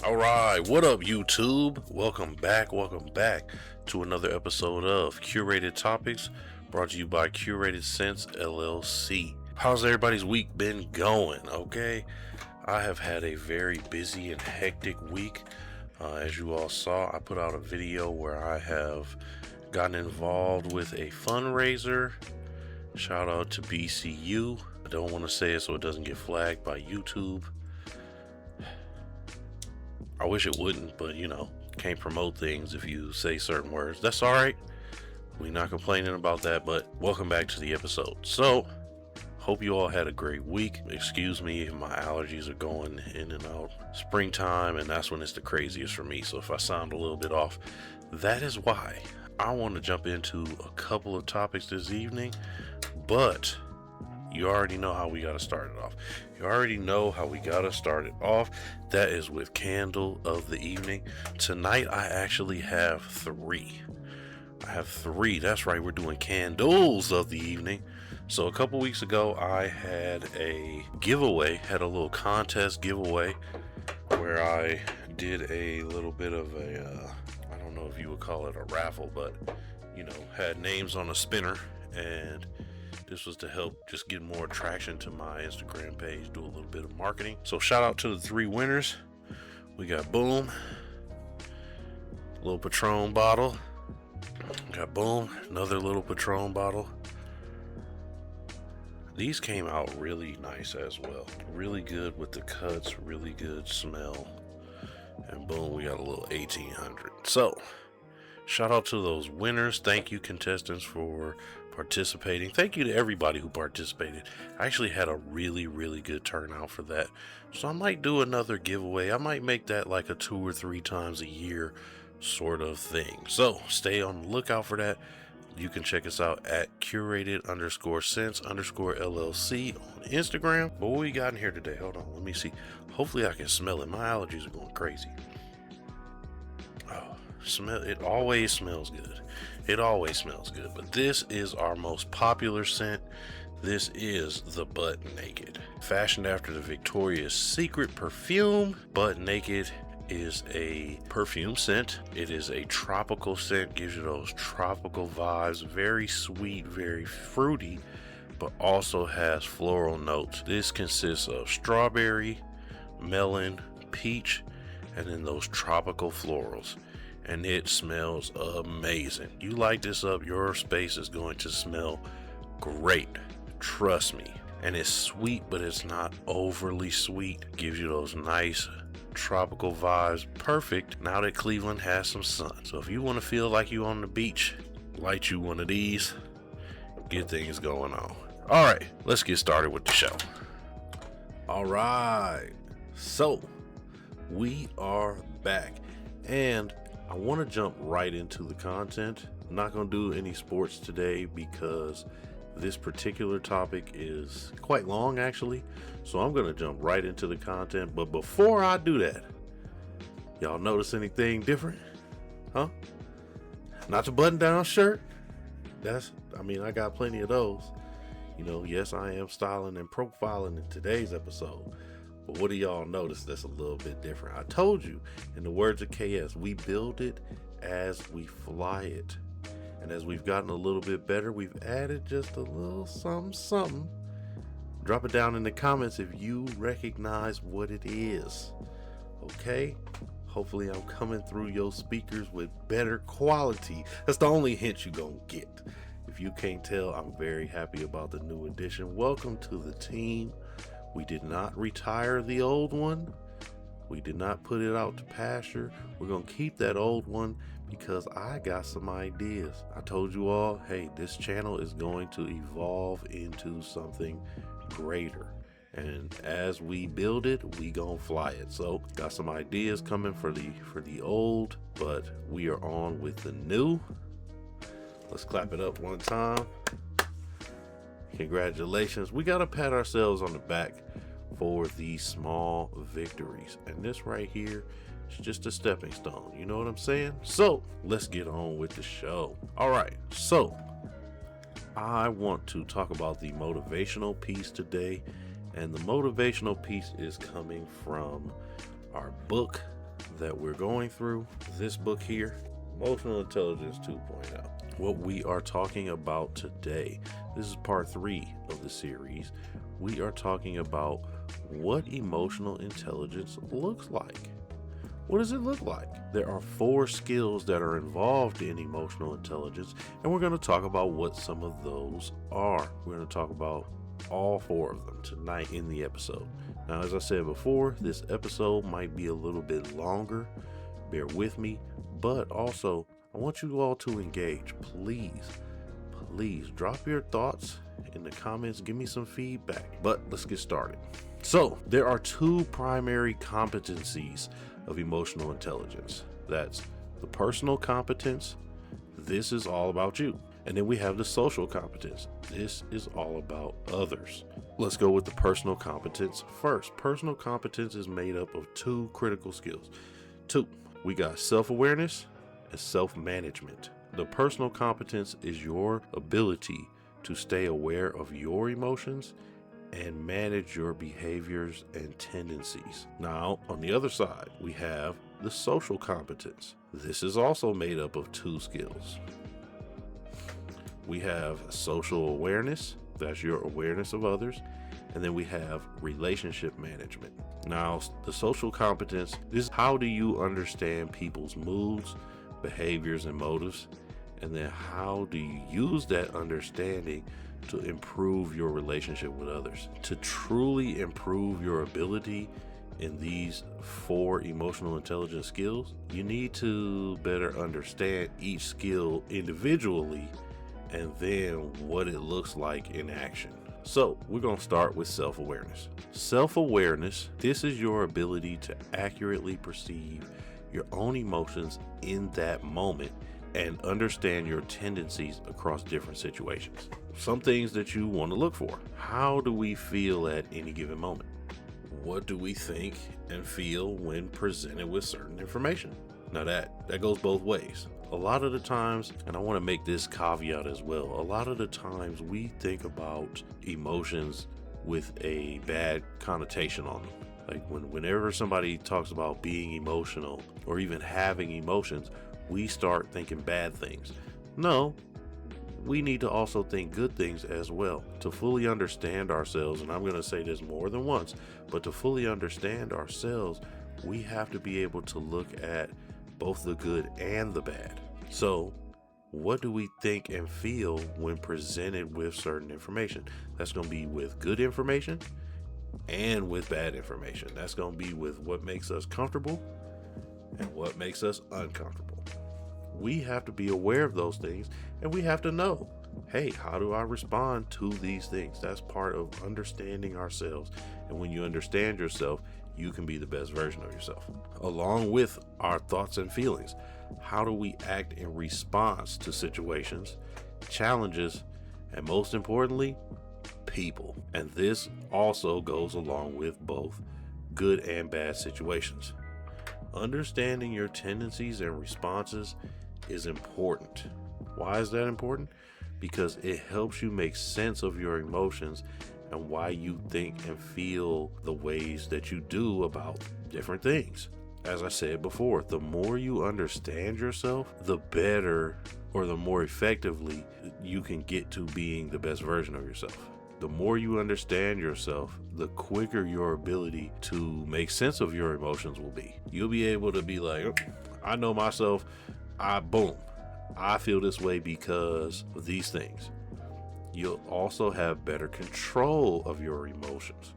Alright, what up YouTube? Welcome back to another episode of Curated Topics, brought to you by Curated Sense LLC. How's everybody's week been going? Okay, I have had a very busy and hectic week. As you all saw, I put out a video where I have gotten involved with a fundraiser. Shout out to BCU. I don't want to say it so it doesn't get flagged by YouTube. I wish it wouldn't, but can't promote things if you say certain words. That's alright. We're not complaining about that, but welcome back to the episode. So, hope you all had a great week. Excuse me if my allergies are going in and out. Springtime, and that's when it's the craziest for me. So if I sound a little bit off, that is why. I want to jump into a couple of topics this evening, but you already know how we got to start it off. That is with candle of the evening. Tonight, I actually have three. That's right. We're doing candles of the evening. So a couple weeks ago, I had a little contest giveaway where I did a little bit of I don't know if you would call it a raffle, but had names on a spinner, and this was to help just get more traction to my Instagram page, do a little bit of marketing. So shout out to the three winners. We got Boom, little Patron bottle. Got Boom, another little Patron bottle. These came out really nice as well. Really good with the cuts, really good smell. And boom, we got a little 1800. So, shout out to those winners. Thank you, contestants, for participating. Thank you to everybody who participated. I actually had a really, really good turnout for that. So I might do another giveaway. I might make that like a 2 or 3 times a year sort of thing. So stay on the lookout for that. You can check us out at curated_sense_LLC on Instagram. But what we got in here today? Hold on, let me see. Hopefully I can smell it. My allergies are going crazy. Oh, smell it. Always smells good. But this is our most popular scent. This is the Butt Naked. Fashioned after the Victoria's Secret perfume, Butt Naked is a perfume scent. It is a tropical scent, gives you those tropical vibes, very sweet, very fruity, but also has floral notes. This consists of strawberry, melon, peach, and then those tropical florals. And it smells amazing. You light this up, your space is going to smell great. Trust me. And it's sweet, but it's not overly sweet. Gives you those nice tropical vibes. Perfect now that Cleveland has some sun. So if you want to feel like you on the beach, light you one of these, get things going on. All right, let's get started with the show. All right, so we are back, and I want to jump right into the content. I'm not going to do any sports today because this particular topic is quite long, actually. So I'm going to jump right into the content. But before I do that, y'all notice anything different? Huh? Not the button-down shirt? I got plenty of those. Yes, I am styling and profiling in today's episode. But what do y'all notice that's a little bit different? I told you, in the words of KS, we build it as we fly it. And as we've gotten a little bit better, we've added just a little something. Drop it down in the comments if you recognize what it is. Okay? Hopefully I'm coming through your speakers with better quality. That's the only hint you're gonna get. If you can't tell, I'm very happy about the new edition. Welcome to the team. We did not retire the old one. We did not put it out to pasture. We're going to keep that old one because I got some ideas. I told you all, hey, this channel is going to evolve into something greater. And as we build it, we gonna fly it. So got some ideas coming for the old, but we are on with the new. Let's clap it up one time. Congratulations. We gotta pat ourselves on the back for these small victories. And this right here is just a stepping stone. You know what I'm saying? So let's get on with the show. All right. So I want to talk about the motivational piece today. And the motivational piece is coming from our book, that we're going through, this book here, Emotional Intelligence 2.0. What we are talking about today, this is part 3 of the series. We are talking about what emotional intelligence looks like. What does it look like? There are 4 skills that are involved in emotional intelligence, and we're going to talk about what some of those are. We're going to talk about all 4 of them tonight in the episode. Now, as I said before, this episode might be a little bit longer. Bear with me, but also I want you all to engage. Please drop your thoughts in the comments. Give me some feedback, but let's get started. So there are 2 primary competencies of emotional intelligence. That's the personal competence. This is all about you. And then we have the social competence. This is all about others. Let's go with the personal competence first. Personal competence is made up of 2 critical skills. 2, we got self-awareness and self-management. The personal competence is your ability to stay aware of your emotions and manage your behaviors and tendencies. Now, on the other side, we have the social competence. This is also made up of 2 skills. We have social awareness, that's your awareness of others, and then we have relationship management. Now, the social competence is how do you understand people's moods, behaviors, and motives, and then how do you use that understanding to improve your relationship with others. To truly improve your ability in these 4 emotional intelligence skills, you need to better understand each skill individually and then what it looks like in action. So we're going to start with self-awareness. Self-awareness, this is your ability to accurately perceive your own emotions in that moment and understand your tendencies across different situations. Some things that you want to look for. How do we feel at any given moment? What do we think and feel when presented with certain information? Now that goes both ways. A lot of the times, and I want to make this caveat as well, a lot of the times we think about emotions with a bad connotation on them. Like whenever somebody talks about being emotional or even having emotions, we start thinking bad things. No, we need to also think good things as well. To fully understand ourselves, and I'm going to say this more than once, but to fully understand ourselves, we have to be able to look at both the good and the bad. So, what do we think and feel when presented with certain information? That's going to be with good information and with bad information. That's going to be with what makes us comfortable and what makes us uncomfortable. We have to be aware of those things, and we have to know, hey, how do I respond to these things? That's part of understanding ourselves. And when you understand yourself, you can be the best version of yourself. Along with our thoughts and feelings, how do we act in response to situations, challenges, and most importantly, people? And this also goes along with both good and bad situations. Understanding your tendencies and responses is important. Why is that important? Because it helps you make sense of your emotions and why you think and feel the ways that you do about different things. As I said before, the more you understand yourself, the better or the more effectively you can get to being the best version of yourself. The more you understand yourself, the quicker your ability to make sense of your emotions will be. You'll be able to be like, I know myself, I feel this way because of these things. You'll also have better control of your emotions.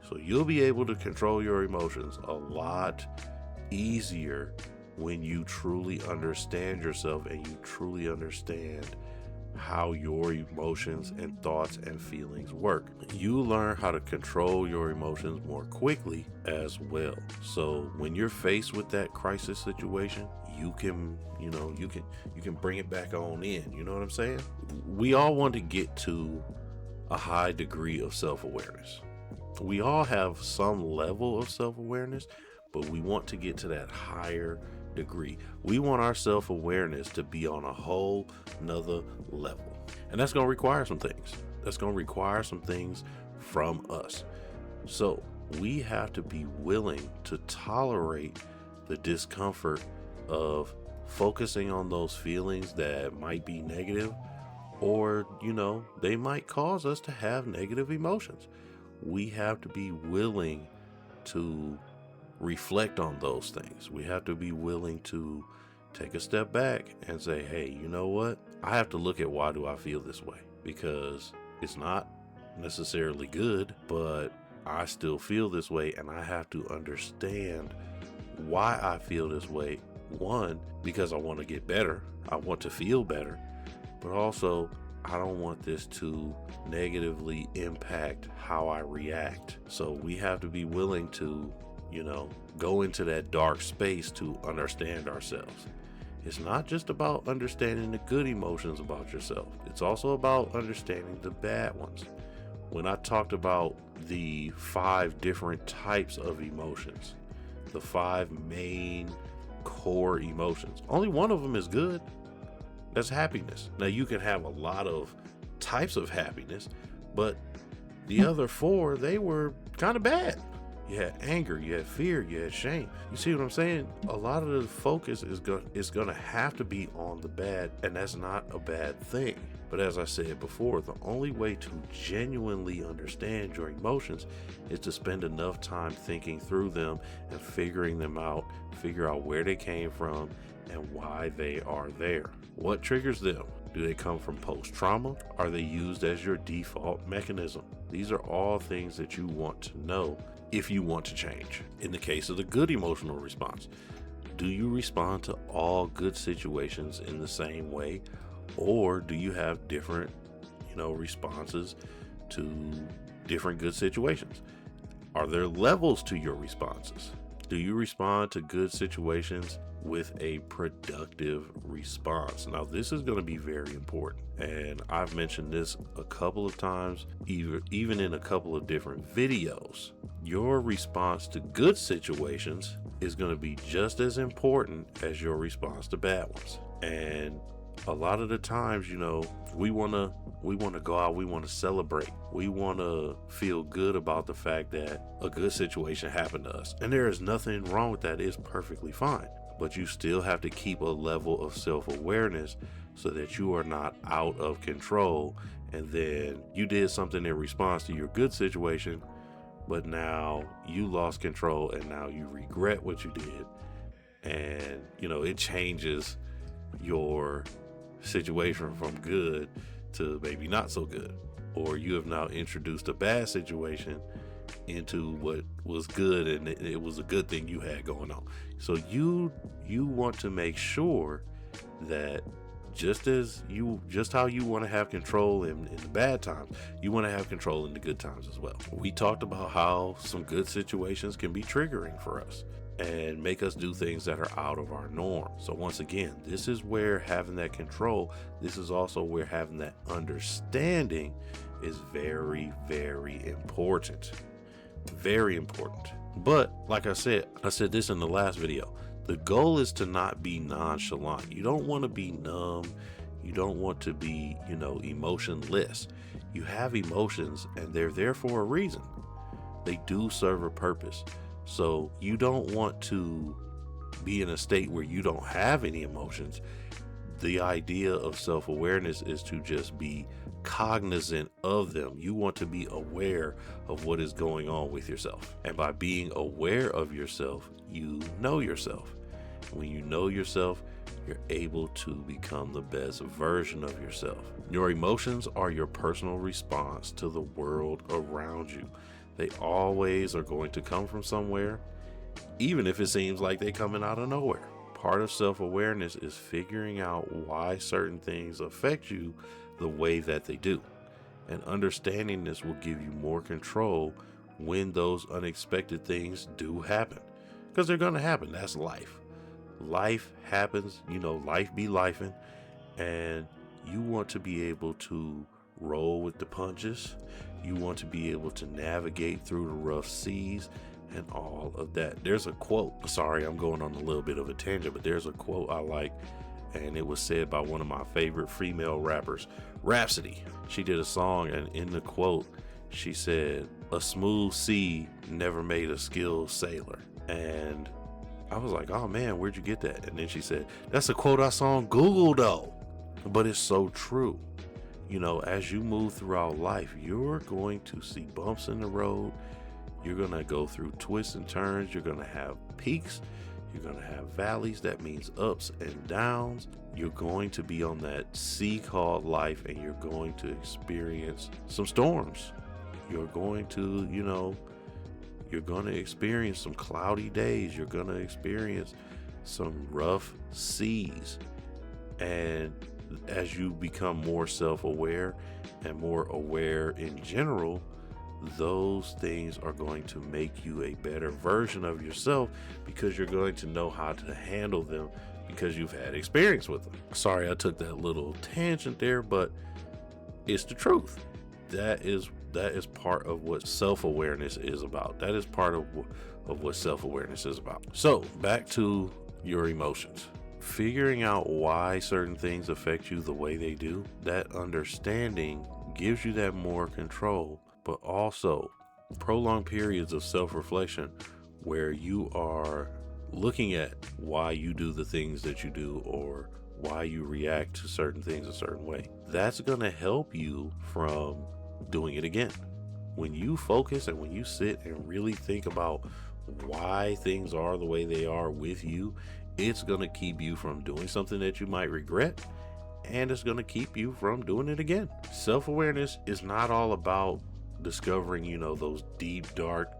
So you'll be able to control your emotions a lot easier when you truly understand yourself and you truly understand how your emotions and thoughts and feelings work. You learn how to control your emotions more quickly as well. So when you're faced with that crisis situation, you can bring it back on in. You know what I'm saying? We all want to get to a high degree of self-awareness. We all have some level of self-awareness, but we want to get to that higher degree. We want our self-awareness to be on a whole nother level. And that's going to require some things. That's going to require some things from us. So we have to be willing to tolerate the discomfort of focusing on those feelings that might be negative, or, they might cause us to have negative emotions. We have to be willing to reflect on those things. We have to be willing to take a step back and say, hey, you know what? I have to look at why do I feel this way, because it's not necessarily good, but I still feel this way, and I have to understand why I feel this way. One, because I want to get better. I want to feel better, but also I don't want this to negatively impact how I react. So we have to be willing to, go into that dark space to understand ourselves. It's not just about understanding the good emotions about yourself. It's also about understanding the bad ones. When I talked about the 5 different types of emotions, the 5 main core emotions, only one of them is good. That's happiness. Now, you can have a lot of types of happiness, but the other 4, they were kind of bad. You had anger, you had fear, you had shame. You see what I'm saying? A lot of the focus is going to have to be on the bad, and that's not a bad thing. But as I said before, the only way to genuinely understand your emotions is to spend enough time thinking through them and figuring them out, figure out where they came from and why they are there. What triggers them? Do they come from post-trauma? Are they used as your default mechanism? These are all things that you want to know if you want to change. In the case of the good emotional response, do you respond to all good situations in the same way? Or do you have different, responses to different good situations? Are there levels to your responses? Do you respond to good situations with a productive response? Now, this is going to be very important, and I've mentioned this a couple of times, even in a couple of different videos. Your response to good situations is going to be just as important as your response to bad ones. And a lot of the times, we want to go out, we want to celebrate, we want to feel good about the fact that a good situation happened to us. And there is nothing wrong with that. It's perfectly fine. But you still have to keep a level of self-awareness so that you are not out of control. And then you did something in response to your good situation, but now you lost control and now you regret what you did. And, it changes your situation from good to maybe not so good. Or you have now introduced a bad situation into what was good, and it was a good thing you had going on. So you want to make sure that just how you want to have control in the bad times, you want to have control in the good times as well. We talked about how some good situations can be triggering for us and make us do things that are out of our norm. So once again, this is where having that control, this is also where having that understanding is very, very important. Very important. But like I said this in the last video, the goal is to not be nonchalant. You don't want to be numb. You don't want to be, emotionless. You have emotions and they're there for a reason. They do serve a purpose. So you don't want to be in a state where you don't have any emotions. The idea of self-awareness is to just be cognizant of them. You want to be aware of what is going on with yourself. And by being aware of yourself, you know yourself. When you know yourself, you're able to become the best version of yourself. Your emotions are your personal response to the world around you. They always are going to come from somewhere, even if it seems like they're coming out of nowhere. Part of self-awareness is figuring out why certain things affect you the way that they do. And understanding this will give you more control when those unexpected things do happen. Because they're going to happen. That's life. Life happens, life be lifing. And you want to be able to roll with the punches. You want to be able to navigate through the rough seas and all of that. There's a quote. Sorry, I'm going on a little bit of a tangent, but there's a quote I like, and it was said by one of my favorite female rappers, Rhapsody. She did a song, and in the quote, she said, "A smooth sea never made a skilled sailor." And I was like, oh man, where'd you get that? And then she said, that's a quote I saw on Google though. But it's so true. As you move throughout life, you're going to see bumps in the road. You're going to go through twists and turns. You're going to have peaks. You're going to have valleys. That means ups and downs. You're going to be on that sea called life, and you're going to experience some storms. You're going to, you're going to experience some cloudy days. You're going to experience some rough seas. And as you become more self-aware and more aware in general, those things are going to make you a better version of yourself, because you're going to know how to handle them because you've had experience with them. Sorry, I took that little tangent there, but it's the truth. That is part of what self-awareness is about. That is part of what self-awareness is about. So back to your emotions. Figuring out why certain things affect you the way they do, that understanding gives you that more control, but also prolonged periods of self-reflection where you are looking at why you do the things that you do, or why you react to certain things a certain way. That's going to help you from doing it again. When you focus and when you sit and really think about why things are the way they are with you, it's going to keep you from doing something that you might regret, and it's going to keep you from doing it again. Self-awareness is not all about discovering, those deep, dark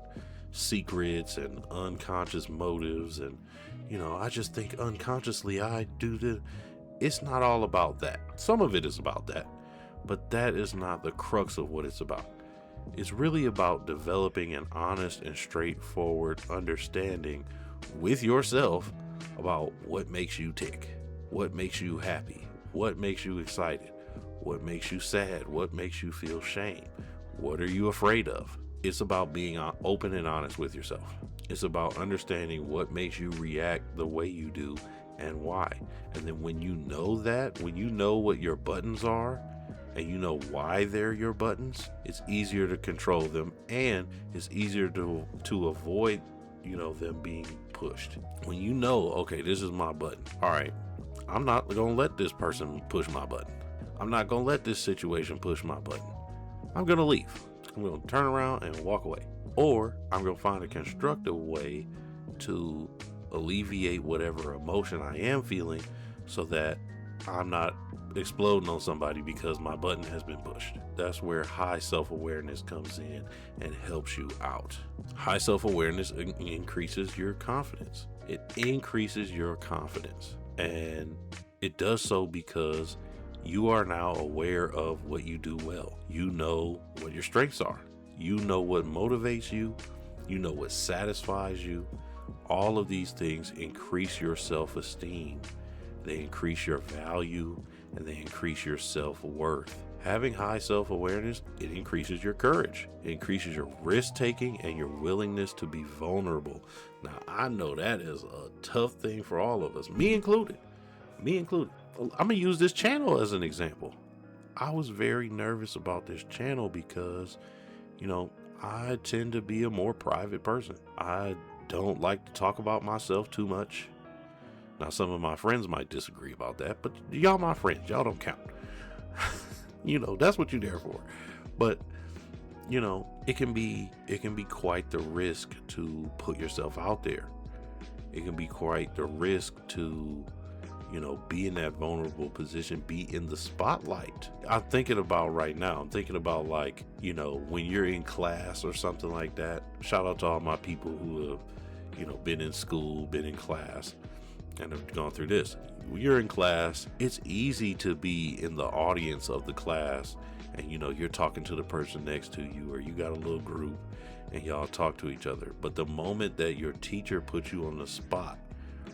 secrets and unconscious motives. And, I just think unconsciously I do this. It's not all about that. Some of it is about that, but that is not the crux of what it's about. It's really about developing an honest and straightforward understanding with yourself about what makes you tick, what makes you happy, what makes you excited, what makes you sad, what makes you feel shame, what are you afraid of. It's about being open and honest with yourself. It's about understanding what makes you react the way you do and why. And then when you know that, when you know what your buttons are and you know why they're your buttons, it's easier to control them, and it's easier to avoid them being pushed. When you know, okay, this is my button. All right, I'm not going to let this person push my button. I'm not going to let this situation push my button. I'm going to leave. I'm going to turn around and walk away. Or I'm going to find a constructive way to alleviate whatever emotion I am feeling, so that I'm not exploding on somebody because my button has been pushed. That's where high self-awareness comes in and helps you out. High self-awareness increases your confidence. It increases your confidence. And it does so because you are now aware of what you do well. You know what your strengths are. You know what motivates you. You know what satisfies you. All of these things increase your self-esteem. They increase your value, and they increase your self-worth. Having high self-awareness, it increases your courage. It increases your risk-taking and your willingness to be vulnerable. Now, I know that is a tough thing for all of us, me included. I'm going to use this channel as an example. I was very nervous about this channel because, I tend to be a more private person. I don't like to talk about myself too much. Now, some of my friends might disagree about that, but y'all my friends, y'all don't count. That's what you're there for. But, it can be quite the risk to put yourself out there. It can be quite the risk to, be in that vulnerable position, be in the spotlight. I'm thinking about right now, like, when you're in class or something like that. Shout out to all my people who have, been in school, been in class, and have gone through this. When you're in class, it's easy to be in the audience of the class, and you're talking to the person next to you, or you got a little group and y'all talk to each other. But the moment that your teacher puts you on the spot,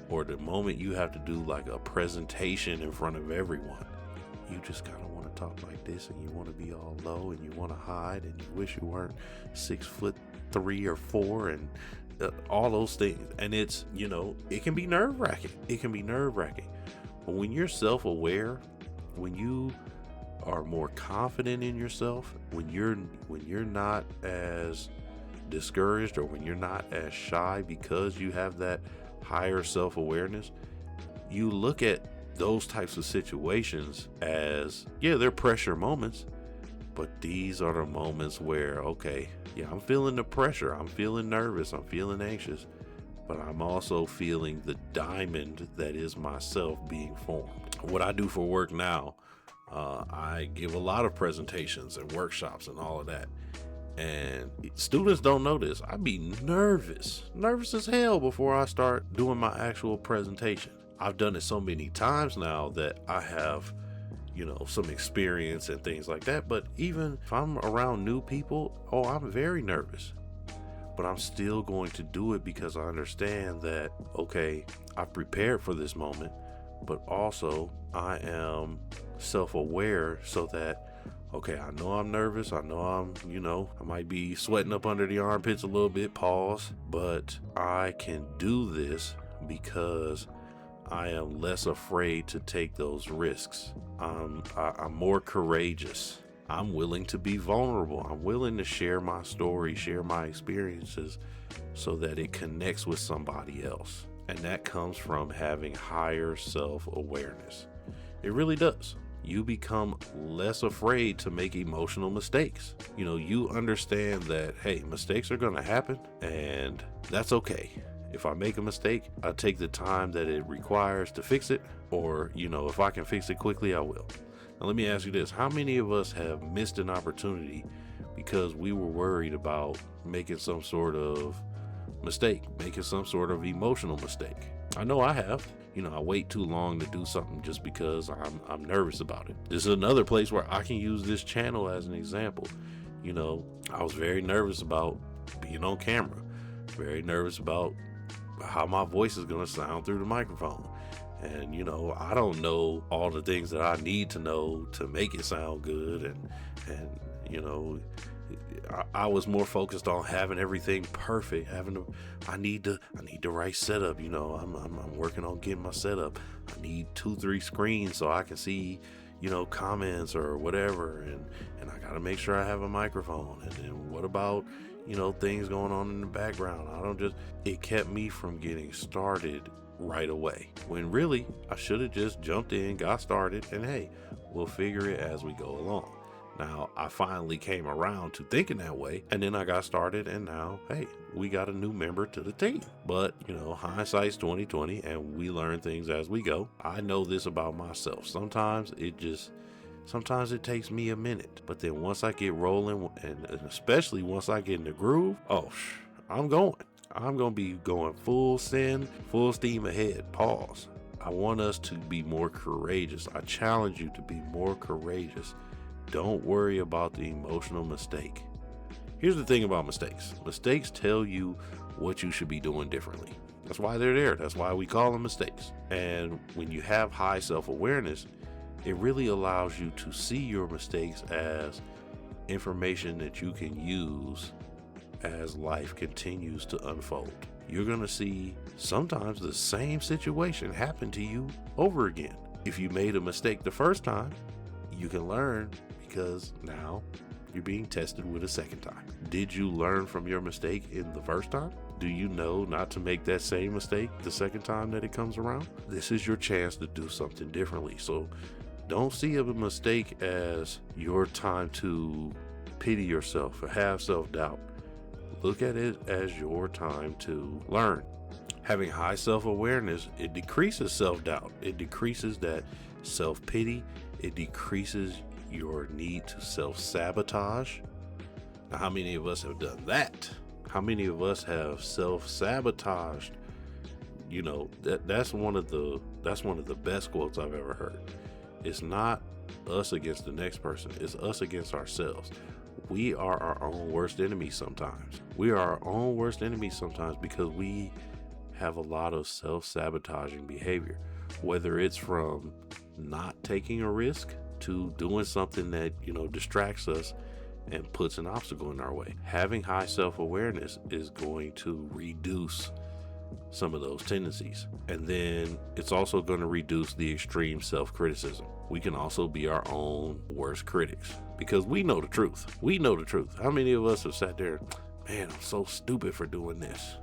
or the moment you have to do like a presentation in front of everyone, you just kind of want to talk like this, and you want to be all low, and you want to hide, and you wish you weren't 6'3" or 4, and all those things. And it's, it can be nerve-wracking. But when you're self-aware, when you are more confident in yourself, when you're not as discouraged, or when you're not as shy because you have that higher self-awareness, you look at those types of situations as, yeah, they're pressure moments, but these are the moments where, okay, yeah, I'm feeling the pressure, I'm feeling nervous, I'm feeling anxious, but I'm also feeling the diamond that is myself being formed. What I do for work now, I give a lot of presentations and workshops and all of that. And students don't know this. I be nervous as hell before I start doing my actual presentation. I've done it so many times now that I have, some experience and things like that. But even if I'm around new people, I'm very nervous. But I'm still going to do it because I understand that, okay, I've prepared for this moment, but also I am self-aware so that, okay, I know I'm nervous. I know I might be sweating up under the armpits a little bit, pause, but I can do this because I am less afraid to take those risks. I'm more courageous. I'm willing to be vulnerable. I'm willing to share my story, share my experiences so that it connects with somebody else. And that comes from having higher self-awareness. It really does. You become less afraid to make emotional mistakes. You understand that, hey, mistakes are going to happen and that's okay. If I make a mistake, I take the time that it requires to fix it, or, if I can fix it quickly, I will. Now, let me ask you this. How many of us have missed an opportunity because we were worried about making some sort of mistake, making some sort of emotional mistake? I know I have. I wait too long to do something just because I'm nervous about it. This is another place where I can use this channel as an example. I was very nervous about being on camera, very nervous about how my voice is going to sound through the microphone. And, I don't know all the things that I need to know to make it sound good. And I was more focused on having everything perfect. I need the right setup. I'm working on getting my setup. I need 2-3 screens so I can see, comments or whatever. And I got to make sure I have a microphone. And then what about, things going on in the background? It kept me from getting started right away, when really I should have just jumped in, got started, and hey, we'll figure it as we go along. Now, I finally came around to thinking that way, and then I got started, and now, hey, we got a new member to the team. But, hindsight's 2020, and we learn things as we go. I know this about myself. Sometimes it takes me a minute, but then once I get rolling, and especially once I get in the groove, I'm going. I'm going to be going full send, full steam ahead, pause. I want us to be more courageous. I challenge you to be more courageous. Don't worry about the emotional mistake. Here's the thing about mistakes. Mistakes tell you what you should be doing differently. That's why they're there. That's why we call them mistakes. And when you have high self-awareness, it really allows you to see your mistakes as information that you can use as life continues to unfold. You're going to see sometimes the same situation happen to you over again. If you made a mistake the first time, you can learn because now you're being tested with a second time. Did you learn from your mistake in the first time? Do you know not to make that same mistake the second time that it comes around? This is your chance to do something differently. So don't see a mistake as your time to pity yourself or have self-doubt. Look at it as your time to learn. Having high self-awareness, it decreases self-doubt. It decreases that self-pity. It decreases your need to self-sabotage. Now, how many of us have done that? How many of us have self-sabotaged? That's one of the best quotes I've ever heard. It's not us against the next person. It's us against ourselves. We are our own worst enemy sometimes. We are our own worst enemy sometimes because we have a lot of self-sabotaging behavior, whether it's from not taking a risk to doing something that, distracts us and puts an obstacle in our way. Having high self-awareness is going to reduce some of those tendencies. And then it's also going to reduce the extreme self-criticism. We can also be our own worst critics because we know the truth. We know the truth. How many of us have sat there, man, I'm so stupid for doing this.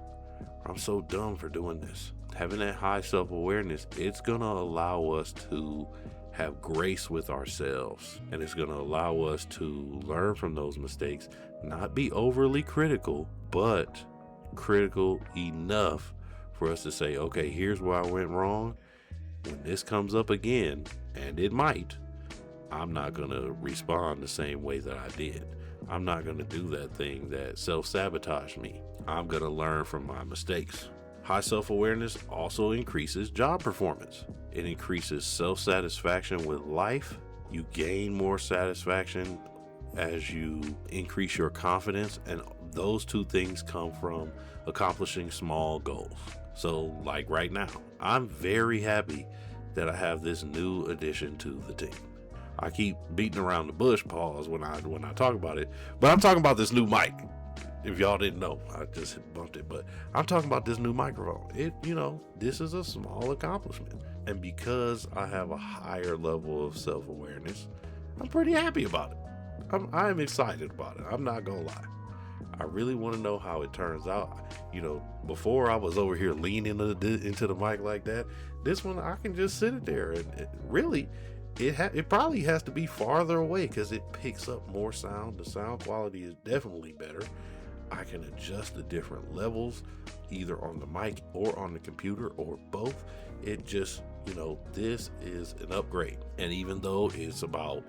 I'm so dumb for doing this. having that high self-awareness, it's gonna allow us to have grace with ourselves, and it's gonna allow us to learn from those mistakes, not be overly critical, but critical enough for us to say, okay, here's where I went wrong. When this comes up again, and it might, I'm not gonna respond the same way that I did. I'm not gonna do that thing that self-sabotaged me. I'm gonna learn from my mistakes. High self-awareness also increases job performance. It increases self-satisfaction with life. You gain more satisfaction as you increase your confidence, and those two things come from accomplishing small goals. So like right now, I'm very happy that I have this new addition to the team. I keep beating around the bush, pause, when I talk about it, but I'm talking about this new mic. If y'all didn't know, I just bumped it, but I'm talking about this new microphone. This is a small accomplishment. And because I have a higher level of self-awareness, I'm pretty happy about it. I'm excited about it. I'm not gonna lie. I really want to know how it turns out. Before I was over here leaning into the mic like that. This one, I can just sit it there, and it probably has to be farther away because it picks up more sound. The sound quality is definitely better. I can adjust the different levels either on the mic or on the computer or both. It just, this is an upgrade. And even though it's about,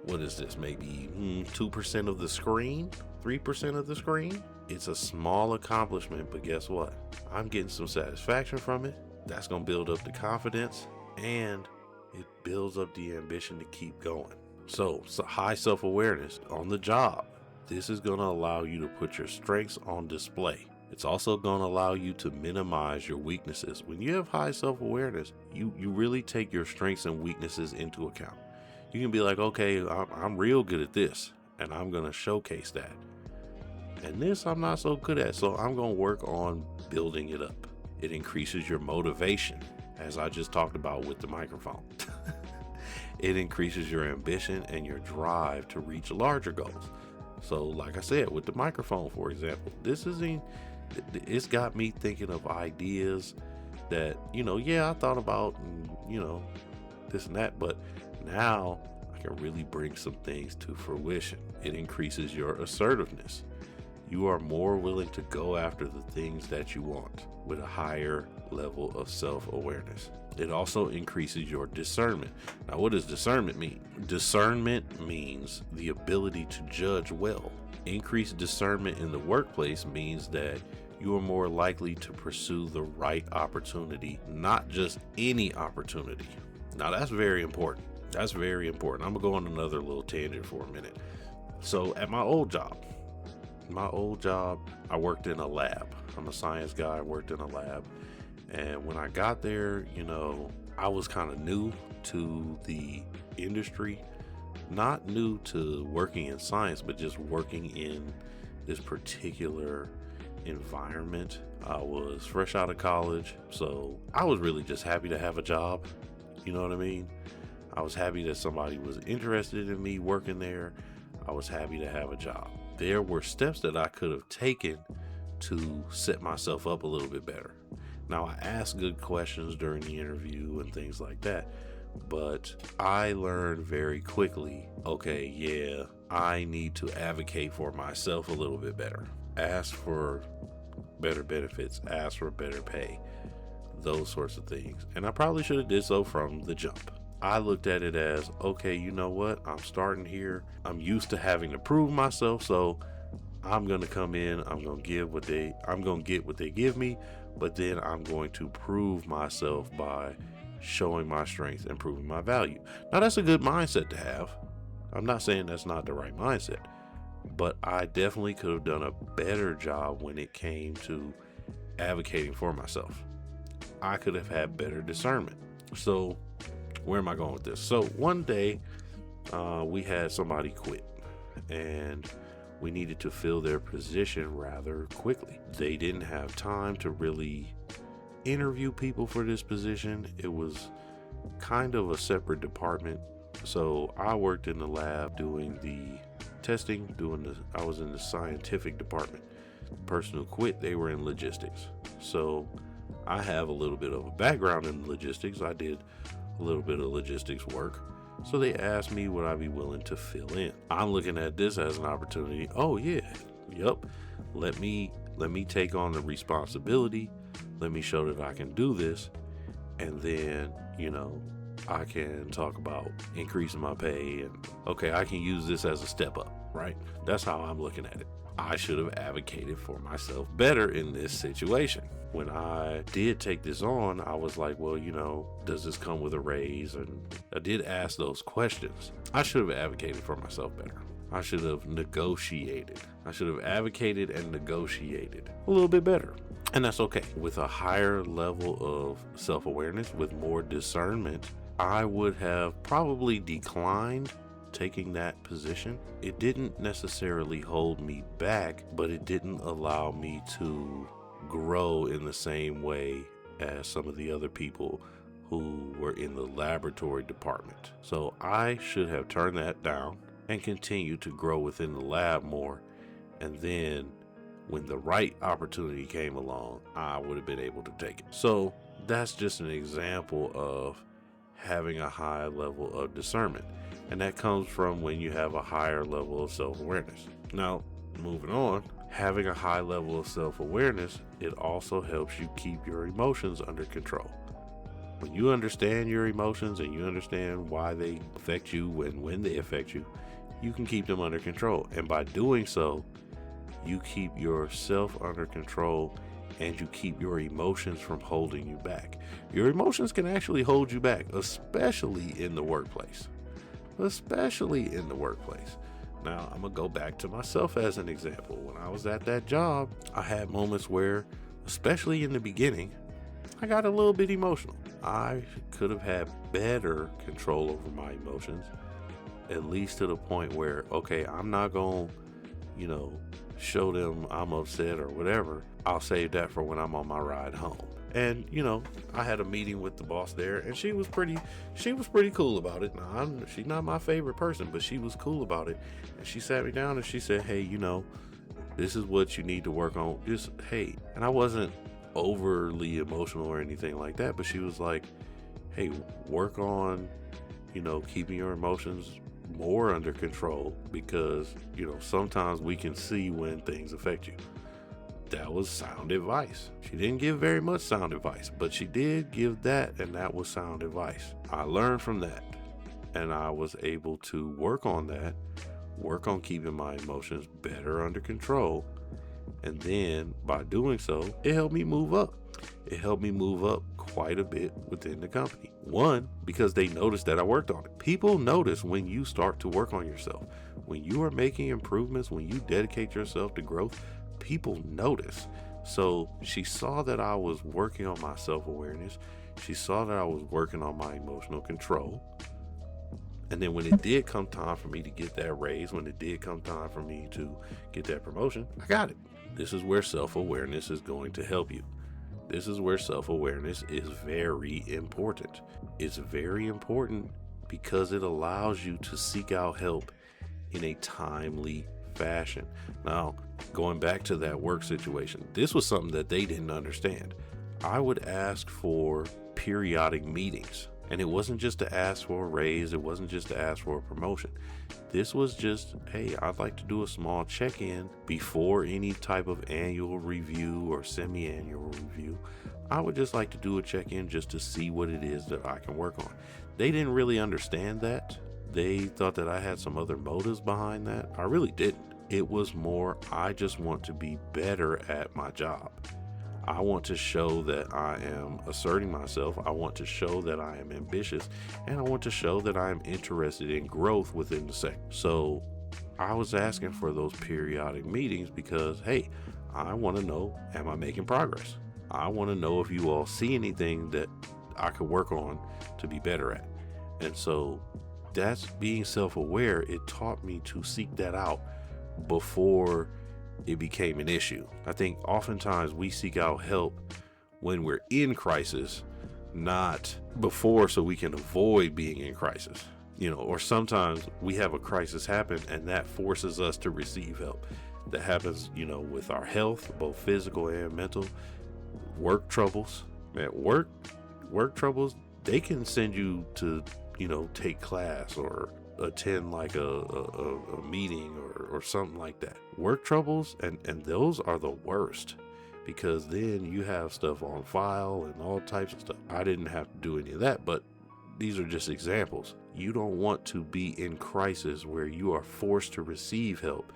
what is this, maybe 2% of the screen, 3% of the screen, it's a small accomplishment, but guess what? I'm getting some satisfaction from it. That's going to build up the confidence, and it builds up the ambition to keep going. So high self-awareness on the job. This is going to allow you to put your strengths on display. It's also going to allow you to minimize your weaknesses. When you have high self-awareness, you really take your strengths and weaknesses into account. You can be like, okay, I'm real good at this, and I'm going to showcase that. And this I'm not so good at, so I'm going to work on building it up. It increases your motivation, as I just talked about with the microphone. It increases your ambition and your drive to reach larger goals. So like I said, with the microphone, for example, it's got me thinking of ideas that, I thought about, this and that, but now I can really bring some things to fruition. It increases your assertiveness. You are more willing to go after the things that you want with a higher level of self-awareness. It also increases your discernment. Now, what does discernment mean? Discernment means the ability to judge well. Increased discernment in the workplace means that you are more likely to pursue the right opportunity, not just any opportunity. Now, that's very important. That's very important. I'm going to go on another little tangent for a minute. So at my old job, I worked in a lab. I'm a science guy. I worked in a lab. And when I got there, I was kind of new to the industry, not new to working in science, but just working in this particular environment. I was fresh out of college, so I was really just happy to have a job. You know what I mean? I was happy that somebody was interested in me working there. I was happy to have a job. There were steps that I could have taken to set myself up a little bit better. Now, I asked good questions during the interview and things like that, but I learned very quickly, okay, yeah, I need to advocate for myself a little bit better. Ask for better benefits, ask for better pay, those sorts of things. And I probably should have did so from the jump. I looked at it as, okay, you know what? I'm starting here. I'm used to having to prove myself, so I'm going to come in, I'm going to get what they give me, but then I'm going to prove myself by showing my strengths and proving my value. Now, that's a good mindset to have. I'm not saying that's not the right mindset, but I definitely could have done a better job when it came to advocating for myself. I could have had better discernment. So where am I going with this? So one day we had somebody quit, and we needed to fill their position rather quickly. They didn't have time to really interview people for this position. It was kind of a separate department. So I worked in the lab doing the testing, I was in the scientific department. The person who quit, they were in logistics. So I have a little bit of a background in logistics. I did a little bit of logistics work. So they asked me would I be willing to fill in. I'm looking at this as an opportunity. Oh yeah, yep. Let me take on the responsibility. Let me show that I can do this. And then, I can talk about increasing my pay and okay, I can use this as a step up, right? That's how I'm looking at it. I should have advocated for myself better in this situation. When I did take this on, I was like, well, does this come with a raise? And I did ask those questions. I should have advocated for myself better. I should have negotiated. I should have advocated and negotiated a little bit better. And that's okay. With a higher level of self-awareness, with more discernment, I would have probably declined taking that position. It didn't necessarily hold me back, but it didn't allow me to grow in the same way as some of the other people who were in the laboratory department. So I should have turned that down and continued to grow within the lab more. And then when the right opportunity came along, I would have been able to take it. So that's just an example of having a high level of discernment. And that comes from when you have a higher level of self-awareness. Now, moving on, having a high level of self-awareness, it also helps you keep your emotions under control. When you understand your emotions and you understand why they affect you and when they affect you, you can keep them under control. And by doing so, you keep yourself under control and you keep your emotions from holding you back. Your emotions can actually hold you back, especially in the workplace. Now, I'm going to go back to myself as an example. When I was at that job, I had moments where, especially in the beginning, I got a little bit emotional. I could have had better control over my emotions, at least to the point where, okay, I'm not going to, show them I'm upset or whatever. I'll save that for when I'm on my ride home. And, I had a meeting with the boss there and she was pretty cool about it. Now, she's not my favorite person, but she was cool about it. And she sat me down and she said, hey, this is what you need to work on. Just, hey, and I wasn't overly emotional or anything like that, but she was like, hey, work on, keeping your emotions more under control because, sometimes we can see when things affect you. That was sound advice. She didn't give very much sound advice, but she did give that, and that was sound advice. I learned from that, and I was able to work on that, work on keeping my emotions better under control, and then by doing so, it helped me move up. It helped me move up quite a bit within the company. One, because they noticed that I worked on it. People notice when you start to work on yourself. When you are making improvements, when you dedicate yourself to growth, people notice. So she saw that I was working on my self-awareness. She saw that I was working on my emotional control. And then when it did come time for me to get that raise, when it did come time for me to get that promotion, I got it. This is where self-awareness is going to help you. This is where self-awareness is very important. It's very important because it allows you to seek out help in a timely fashion. Now, going back to that work situation, this was something that they didn't understand. I would ask for periodic meetings, and it wasn't just to ask for a raise. It wasn't just to ask for a promotion. This was just, hey, I'd like to do a small check-in before any type of annual review or semi-annual review. I would just like to do a check-in just to see what it is that I can work on. They didn't really understand that. They thought that I had some other motives behind that. I really didn't. It was more, I just want to be better at my job. I want to show that I am asserting myself. I want to show that I am ambitious, and I want to show that I am interested in growth within the sector. So I was asking for those periodic meetings because, hey, I want to know, am I making progress? I want to know if you all see anything that I could work on to be better at. And so that's being self-aware. It taught me to seek that out before it became an issue. I think oftentimes we seek out help when we're in crisis, not before, so we can avoid being in crisis. Or sometimes we have a crisis happen and that forces us to receive help. That happens, with our health, both physical and mental. Work troubles, man. Work troubles. They can send you to, take class or attend like a meeting or something like that. Work troubles, and those are the worst, because then you have stuff on file and all types of stuff. I didn't have to do any of that, but these are just examples. You don't want to be in crisis where you are forced to receive help.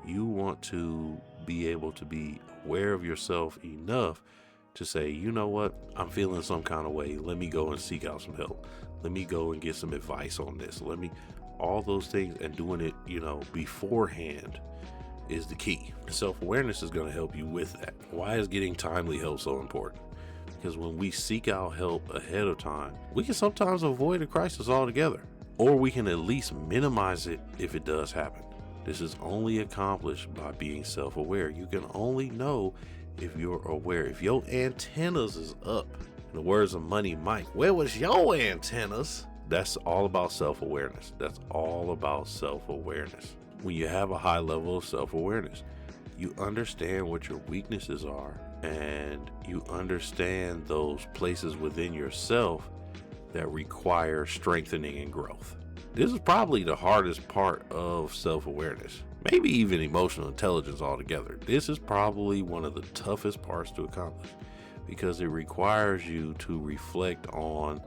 You want to be able to be aware of yourself enough to say, you know what, I'm feeling some kind of way. Let me go and seek out some help. Let me go and get some advice on this. All those things, and doing it, beforehand is the key. Self-awareness is going to help you with that. Why is getting timely help so important? Because when we seek out help ahead of time, we can sometimes avoid a crisis altogether, or we can at least minimize it if it does happen. This is only accomplished by being self-aware. You can only know if you're aware. If your antennas is up, in the words of Money Mike, where was your antennas? That's all about self-awareness. That's all about self-awareness. When you have a high level of self-awareness, you understand what your weaknesses are, and you understand those places within yourself that require strengthening and growth. This is probably the hardest part of self-awareness, maybe even emotional intelligence altogether. This is probably one of the toughest parts to accomplish, because it requires you to reflect on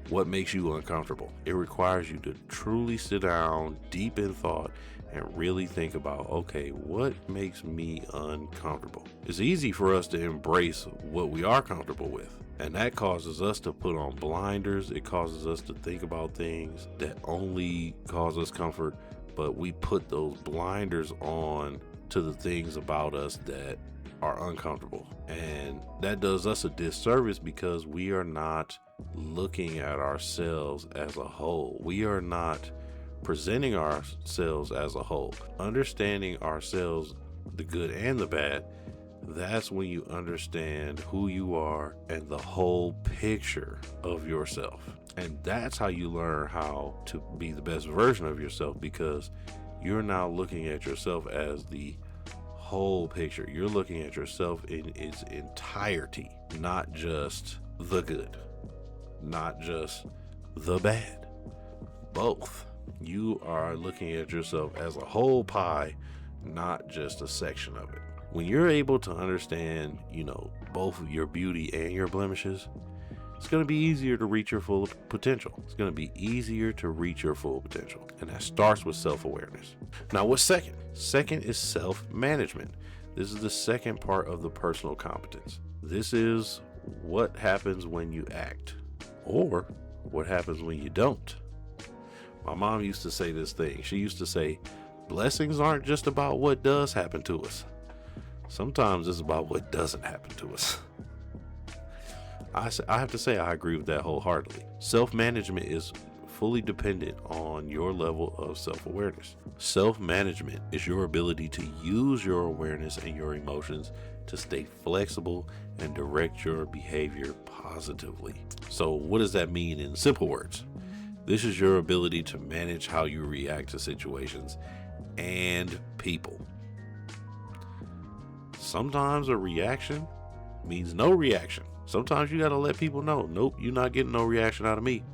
what makes you uncomfortable. It requires you to truly sit down deep in thought and really think about, okay, what makes me uncomfortable? It's easy for us to embrace what we are comfortable with, and that causes us to put on blinders. It causes us to think about things that only cause us comfort, but we put those blinders on to the things about us that are uncomfortable, and that does us a disservice, because we are not looking at ourselves as a whole. We are not presenting ourselves as a whole, understanding ourselves, the good and the bad. That's when you understand who you are and the whole picture of yourself. And that's how you learn how to be the best version of yourself, because you're now looking at yourself as the whole picture. You're looking at yourself in its entirety, not just the good, not just the bad, both. You are looking at yourself as a whole pie, not just a section of it. When you're able to understand, both your beauty and your blemishes, it's going to be easier to reach your full potential. It's going to be easier to reach your full potential. And that starts with self-awareness. Now, what's second? Second is self-management. This is the second part of the personal competence. This is what happens when you act, or what happens when you don't. My mom used to say this thing. She used to say, blessings aren't just about what does happen to us. Sometimes it's about what doesn't happen to us. I have to say I agree with that wholeheartedly. Self-management is fully dependent on your level of self-awareness. Self-management is your ability to use your awareness and your emotions to stay flexible and direct your behavior positively. So what does that mean in simple words? This is your ability to manage how you react to situations and people. Sometimes a reaction means no reaction. Sometimes you got to let people know, nope, you're not getting no reaction out of me.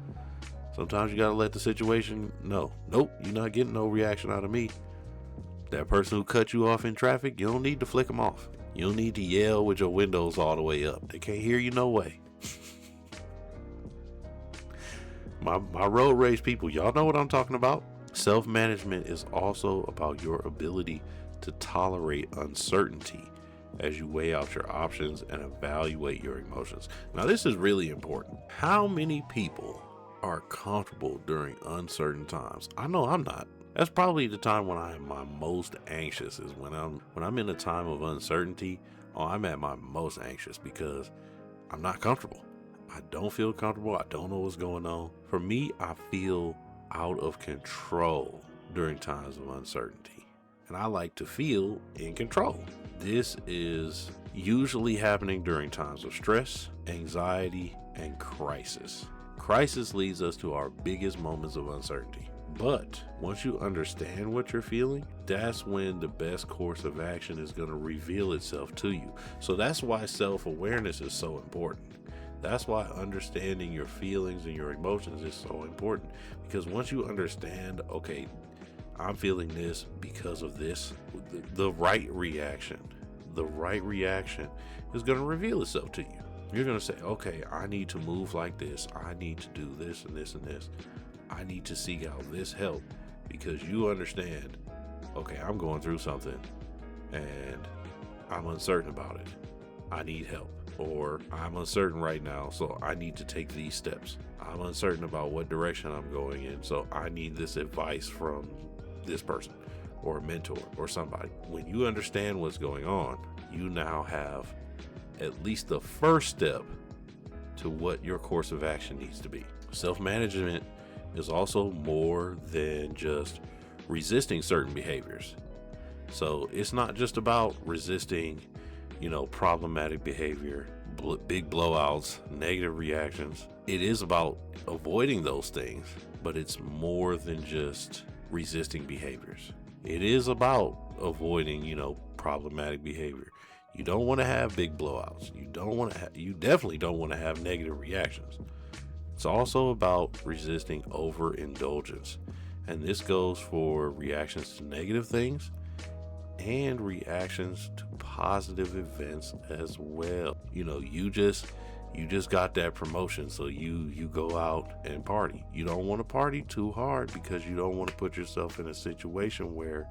Sometimes you got to let the situation know, nope, you're not getting no reaction out of me. That person who cut you off in traffic, you don't need to flick them off. You don't need to yell with your windows all the way up. They can't hear you no way. My road rage people, y'all know what I'm talking about. Self-management is also about your ability to tolerate uncertainty as you weigh out your options and evaluate your emotions. Now, this is really important. How many people are comfortable during uncertain times? I know I'm not. That's probably the time when I am my most anxious, is when I'm in a time of uncertainty. I'm at my most anxious because I'm not comfortable. I don't feel comfortable. I don't know what's going on. For me, I feel out of control during times of uncertainty, and I like to feel in control. This is usually happening during times of stress, anxiety, and crisis. Crisis leads us to our biggest moments of uncertainty. But once you understand what you're feeling, that's when the best course of action is going to reveal itself to you. So that's why self-awareness is so important. That's why understanding your feelings and your emotions is so important. Because once you understand, okay, I'm feeling this because of this, the right reaction is going to reveal itself to you. You're going to say, okay, I need to move like this. I need to do this and this and this. I need to seek out this help, because you understand, okay, I'm going through something and I'm uncertain about it. I need help. Or I'm uncertain right now, so I need to take these steps. I'm uncertain about what direction I'm going in, so I need this advice from this person or a mentor or somebody. When you understand what's going on, you now have at least the first step to what your course of action needs to be. Self-management is also more than just resisting certain behaviors. So it's not just about resisting, problematic behavior, big blowouts, negative reactions. It is about avoiding those things, but it's more than just resisting behaviors. It is about avoiding, problematic behavior. You don't want to have big blowouts. You definitely don't want to have negative reactions. It's also about resisting overindulgence. And this goes for reactions to negative things and reactions to positive events as well. You just got that promotion, so you go out and party. You don't want to party too hard because you don't want to put yourself in a situation where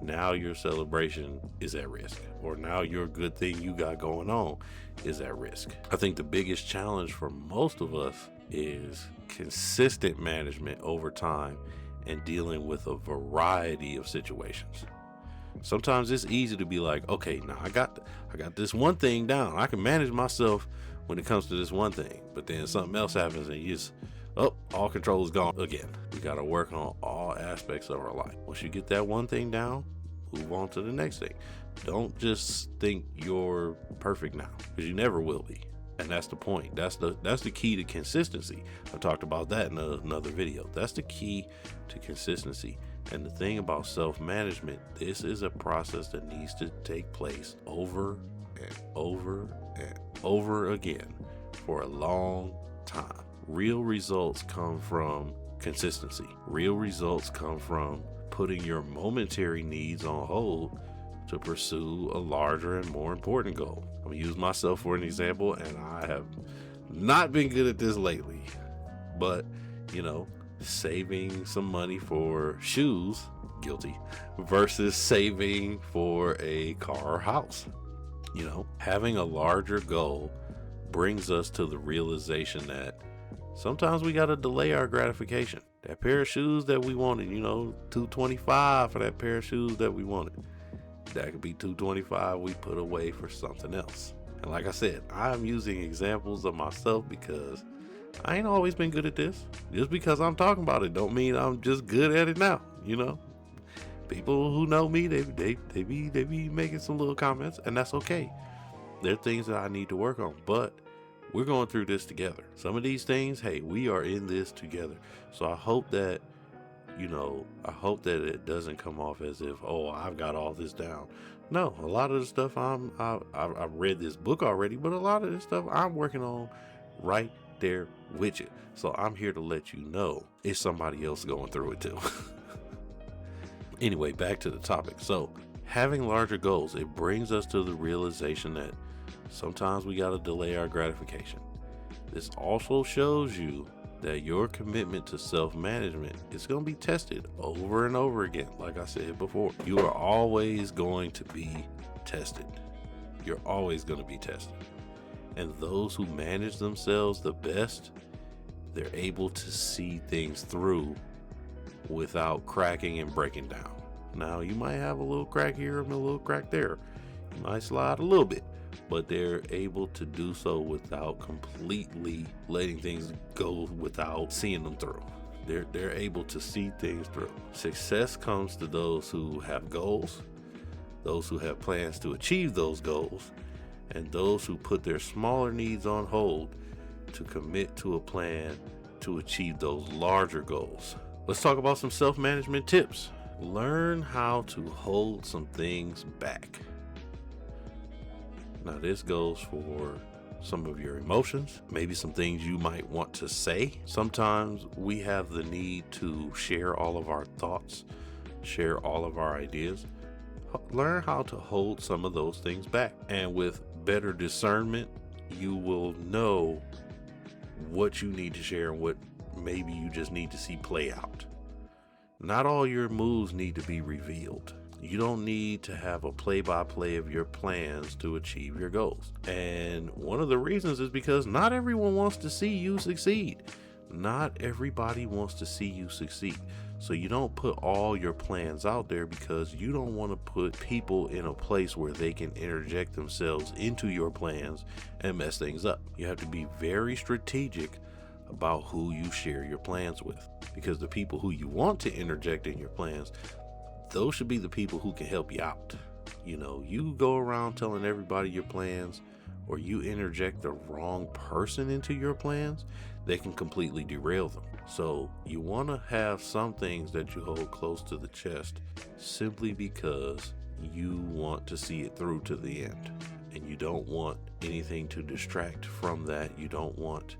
now your celebration is at risk, or now your good thing you got going on is at risk. I think the biggest challenge for most of us is consistent management over time and dealing with a variety of situations. Sometimes it's easy to be like, okay, now I got this one thing down. I can manage myself when it comes to this one thing. But then something else happens and you just, all control is gone again. We got to work on all aspects of our life. Once you get that one thing down, move on to the next thing. Don't just think you're perfect now, because you never will be. And that's the point. That's the key to consistency. I talked about that in another video. That's the key to consistency. And the thing about self-management, this is a process that needs to take place over and over and over again for a long time. Real results come from consistency. Real results come from putting your momentary needs on hold to pursue a larger and more important goal. I'm gonna use myself for an example, and I have not been good at this lately, but saving some money for shoes, guilty, versus saving for a car or house. Having a larger goal brings us to the realization that sometimes we got to delay our gratification. That pair of shoes that we wanted, $225 for that pair of shoes that we wanted. That could be $225 we put away for something else. And like I said, I'm using examples of myself because I ain't always been good at this. Just because I'm talking about it don't mean I'm just good at it now. People who know me, they be making some little comments, and that's okay. There are things that I need to work on, but we're going through this together. Some of these things, hey, we are in this together. So I hope that it doesn't come off as if, I've got all this down. No, a lot of the stuff I've read this book already, but a lot of this stuff I'm working on right there with you. So I'm here to let you know it's somebody else going through it too. Anyway, back to the topic. So having larger goals, it brings us to the realization that sometimes we got to delay our gratification. This also shows you that your commitment to self-management is going to be tested over and over again. Like I said before, you are always going to be tested. You're always going to be tested. And those who manage themselves the best, they're able to see things through without cracking and breaking down. Now, you might have a little crack here and a little crack there. You might slide a little bit, but they're able to do so without completely letting things go without seeing them through. They're able to see things through. Success comes to those who have goals, those who have plans to achieve those goals, and those who put their smaller needs on hold to commit to a plan to achieve those larger goals. Let's talk about some self-management tips. Learn how to hold some things back. Now, this goes for some of your emotions, maybe some things you might want to say. Sometimes we have the need to share all of our thoughts, share all of our ideas. Learn how to hold some of those things back. And with better discernment, you will know what you need to share and what maybe you just need to see play out. Not all your moves need to be revealed. You don't need to have a play-by-play of your plans to achieve your goals. And one of the reasons is because not everyone wants to see you succeed. Not everybody wants to see you succeed. So you don't put all your plans out there because you don't want to put people in a place where they can interject themselves into your plans and mess things up. You have to be very strategic about who you share your plans with, because the people who you want to interject in your plans, those should be the people who can help you out. You go around telling everybody your plans, or you interject the wrong person into your plans, they can completely derail them. So you want to have some things that you hold close to the chest simply because you want to see it through to the end, and you don't want anything to distract from that. You don't want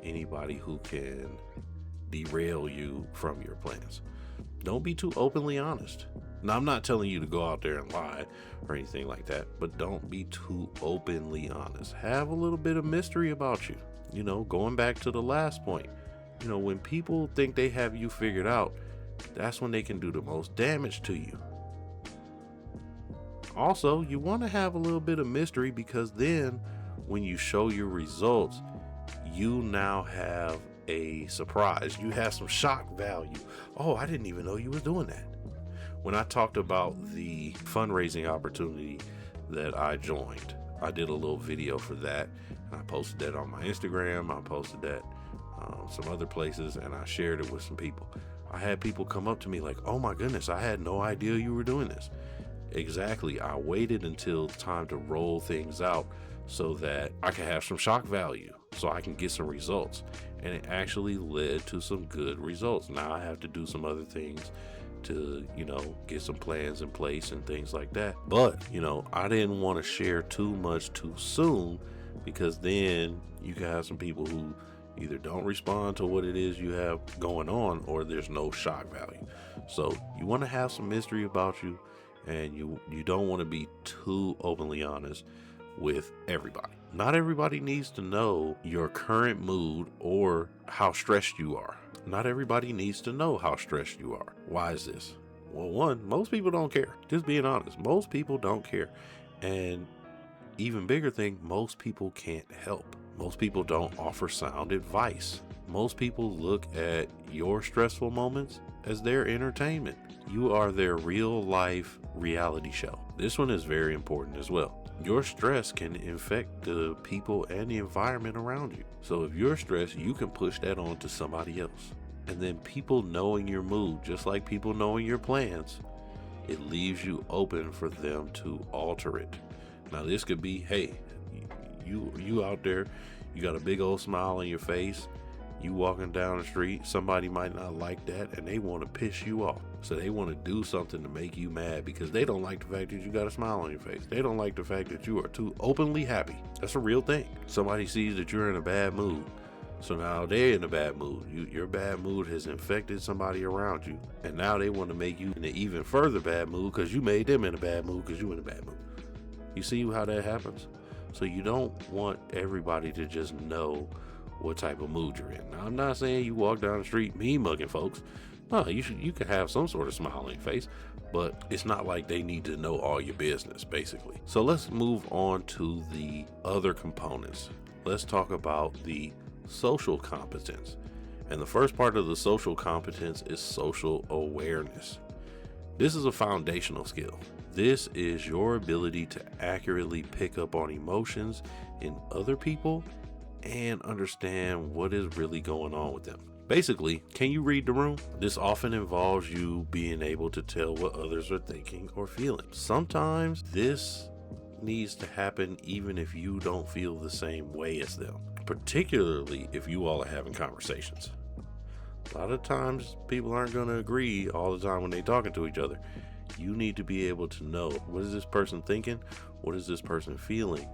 anybody who can derail you from your plans. Don't be too openly honest. Now, I'm not telling you to go out there and lie or anything like that, but don't be too openly honest. Have a little bit of mystery about you. Going back to the last point, when people think they have you figured out, that's when they can do the most damage to you. Also, you want to have a little bit of mystery, because then when you show your results, you now have a surprise. You have some shock value. Oh, I didn't even know you were doing that. When I talked about the fundraising opportunity that I joined, I did a little video for that. I posted that on my Instagram. I posted that some other places, and I shared it with some people. I had people come up to me like, oh my goodness, I had no idea you were doing this. Exactly. I waited until time to roll things out so that I can have some shock value, so I can get some results. And it actually led to some good results. Now I have to do some other things to, get some plans in place and things like that. But, I didn't want to share too much too soon, because then you can have some people who either don't respond to what it is you have going on, or there's no shock value. So you want to have some mystery about you, and you don't want to be too openly honest with everybody. Not everybody needs to know your current mood or how stressed you are. Not everybody needs to know how stressed you are. Why is this? Well, one, most people don't care. Just being honest, most people don't care. And even bigger thing, most people can't help. Most people don't offer sound advice. Most people look at your stressful moments as their entertainment. You are their real life reality show. This one is very important as well. Your stress can infect the people and the environment around you. So if you're stressed, you can push that on to somebody else. And then people knowing your mood, just like people knowing your plans, it leaves you open for them to alter it. Now, this could be, hey, you out there, you got a big old smile on your face, you walking down the street, somebody might not like that, and they want to piss you off. So they want to do something to make you mad because they don't like the fact that you got a smile on your face. They don't like the fact that you are too openly happy. That's a real thing. Somebody sees that you're in a bad mood, so now they're in a bad mood. Your bad mood has infected somebody around you, and now they want to make you in an even further bad mood because you made them in a bad mood because you're in a bad mood. You see how that happens? So you don't want everybody to just know what type of mood you're in. Now, I'm not saying you walk down the street mean mugging folks. No, you can have some sort of smile on your face, but it's not like they need to know all your business, basically. So let's move on to the other components. Let's talk about the social competence. And the first part of the social competence is social awareness. This is a foundational skill. This is your ability to accurately pick up on emotions in other people and understand what is really going on with them. Basically, can you read the room? This often involves you being able to tell what others are thinking or feeling. Sometimes this needs to happen even if you don't feel the same way as them, particularly if you all are having conversations. A lot of times people aren't going to agree all the time when they're talking to each other. You need to be able to know, what is this person thinking? What is this person feeling?